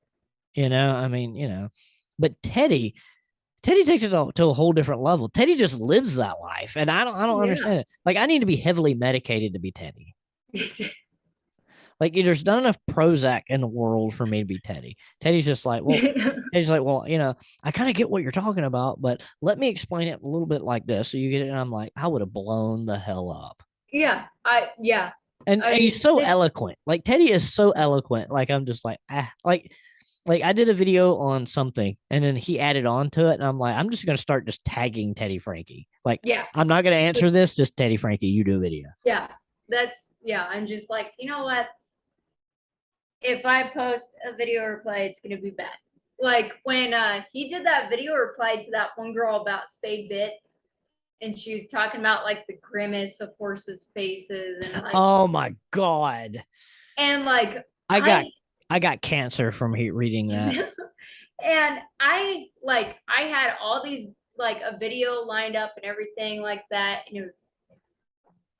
I mean, but Teddy takes it to a whole different level. Teddy just lives that life, and I don't understand it. Like, I need to be heavily medicated to be Teddy. Like, there's not enough Prozac in the world for me to be Teddy. Teddy's just like, well, I kind of get what you're talking about, but let me explain it a little bit like this so you get it. And I'm like, I would have blown the hell up. Yeah, And he's so eloquent. Like, Teddy is so eloquent. Like, I'm just like, like I did a video on something and then he added on to it. And I'm like, I'm just going to start just tagging Teddy Frankie. Like, I'm not going to answer this. Just Teddy Frankie, you do a video. Yeah, I'm just like, you know what? If I post a video replay, it's going to be bad. like when he did that video reply to that one girl about spade bits, and she was talking about like the grimace of horses' faces and like, Oh my God. and like I got cancer from reading that. and I had all these like a video lined up and everything like that, and it was,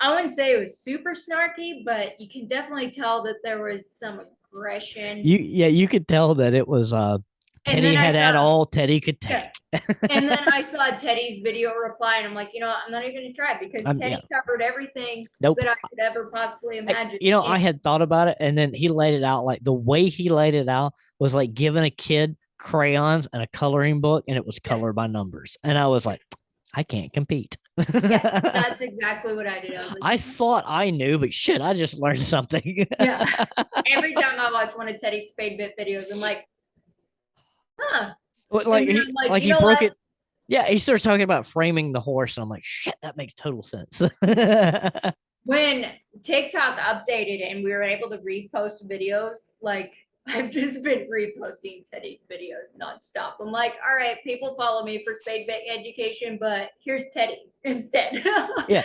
I wouldn't say it was super snarky, but you can definitely tell that there was some aggression. You could tell that it was And Teddy then I had saw- all Teddy could take. Yeah. And then I saw Teddy's video reply, and I'm like, you know what? I'm not even gonna try because Teddy covered everything Nope. that I could ever possibly imagine. I had thought about it, and then he laid it out like the way he laid it out was like giving a kid crayons and a coloring book, and it was color by numbers. And I was like, I can't compete. Yeah, that's exactly what I did. I was like, I thought I knew, but shit, I just learned something. yeah. Every time I watch one of Teddy's spade bit videos, I'm like, huh. Like And he, then I'm like, like you he know broke what? it. Yeah, he starts talking about framing the horse, and I'm like, shit, that makes total sense. When TikTok updated and we were able to repost videos, like I've just been reposting Teddy's videos nonstop. I'm like, all right, people follow me for spade bit education, but here's Teddy instead. Yeah,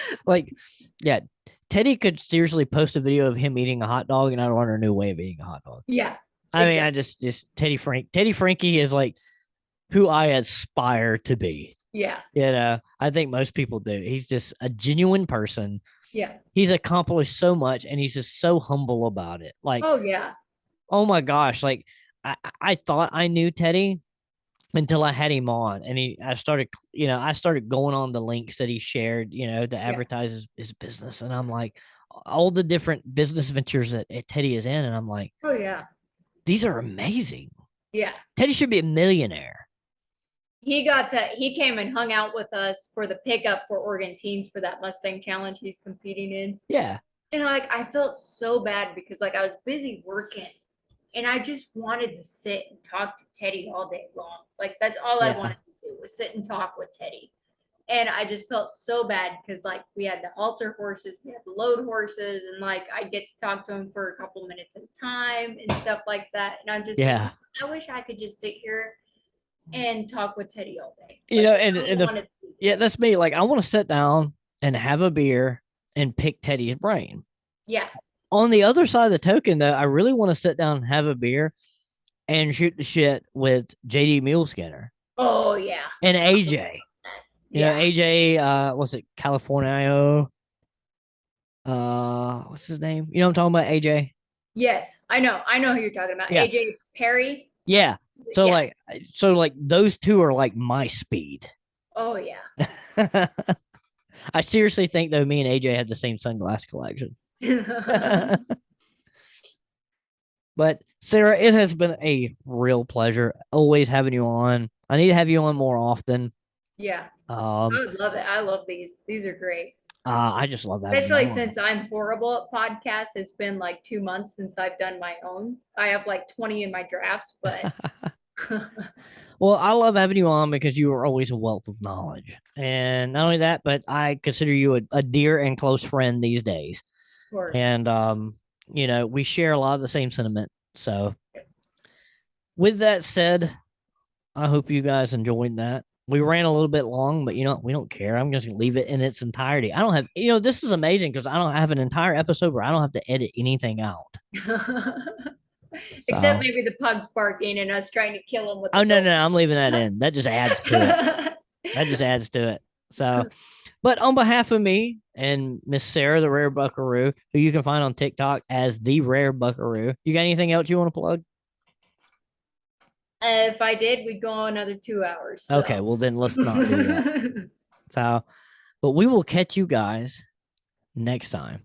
Teddy could seriously post a video of him eating a hot dog, and I learn a new way of eating a hot dog. Yeah. I mean, I just Teddy Frankie is like who I aspire to be. Yeah. I think most people do. He's just a genuine person. Yeah. He's accomplished so much, and he's just so humble about it. Like, oh yeah. Oh my gosh, like I thought I knew Teddy until I had him on, and I started going on the links that he shared, to advertise his business, and I'm like, all the different business ventures that Teddy is in, and I'm like, oh yeah, these are amazing. Yeah. Teddy should be a millionaire. He came and hung out with us for the pickup for Oregon teens for that Mustang challenge he's competing in. Yeah. And like I felt so bad because like I was busy working and I just wanted to sit and talk to Teddy all day long. Like that's all I wanted to do was sit and talk with Teddy. And I just felt so bad because like we had the halter horses, we had the load horses, and like I get to talk to him for a couple minutes at a time and stuff like that. And I'm just like, I wish I could just sit here and talk with Teddy all day. That's me. Like I want to sit down and have a beer and pick Teddy's brain. Yeah. On the other side of the token, though, I really want to sit down and have a beer and shoot the shit with JD Muleskinner. Oh yeah. And AJ. You know, AJ, what's it, Californio? What's his name? You know what I'm talking about, AJ? Yes, I know who you're talking about. Yeah. AJ Perry. Yeah. So like those two are like my speed. Oh yeah. I seriously think though me and AJ have the same sunglass collection. But Sarah, it has been a real pleasure always having you on. I need to have you on more often. Yeah. I would love it. I love these. These are great. I just love that. Especially since I'm horrible at podcasts. It's been like 2 months since I've done my own. I have like 20 in my drafts, but well, I love having you on because you are always a wealth of knowledge. And not only that, but I consider you a dear and close friend these days. Of course. And we share a lot of the same sentiment. So with that said, I hope you guys enjoyed that. We ran a little bit long, but we don't care. I'm just going to leave it in its entirety. I don't have, this is amazing because I don't have an entire episode where I don't have to edit anything out. Except maybe the pugs barking and us trying to kill them with no, I'm leaving that in. That just adds to it. So, but on behalf of me and Miss Sarah, the Rare Buckaroo, who you can find on TikTok as the Rare Buckaroo, you got anything else you want to plug? If I did, we'd go another 2 hours. So. Okay, well then let's not do that. But we will catch you guys next time.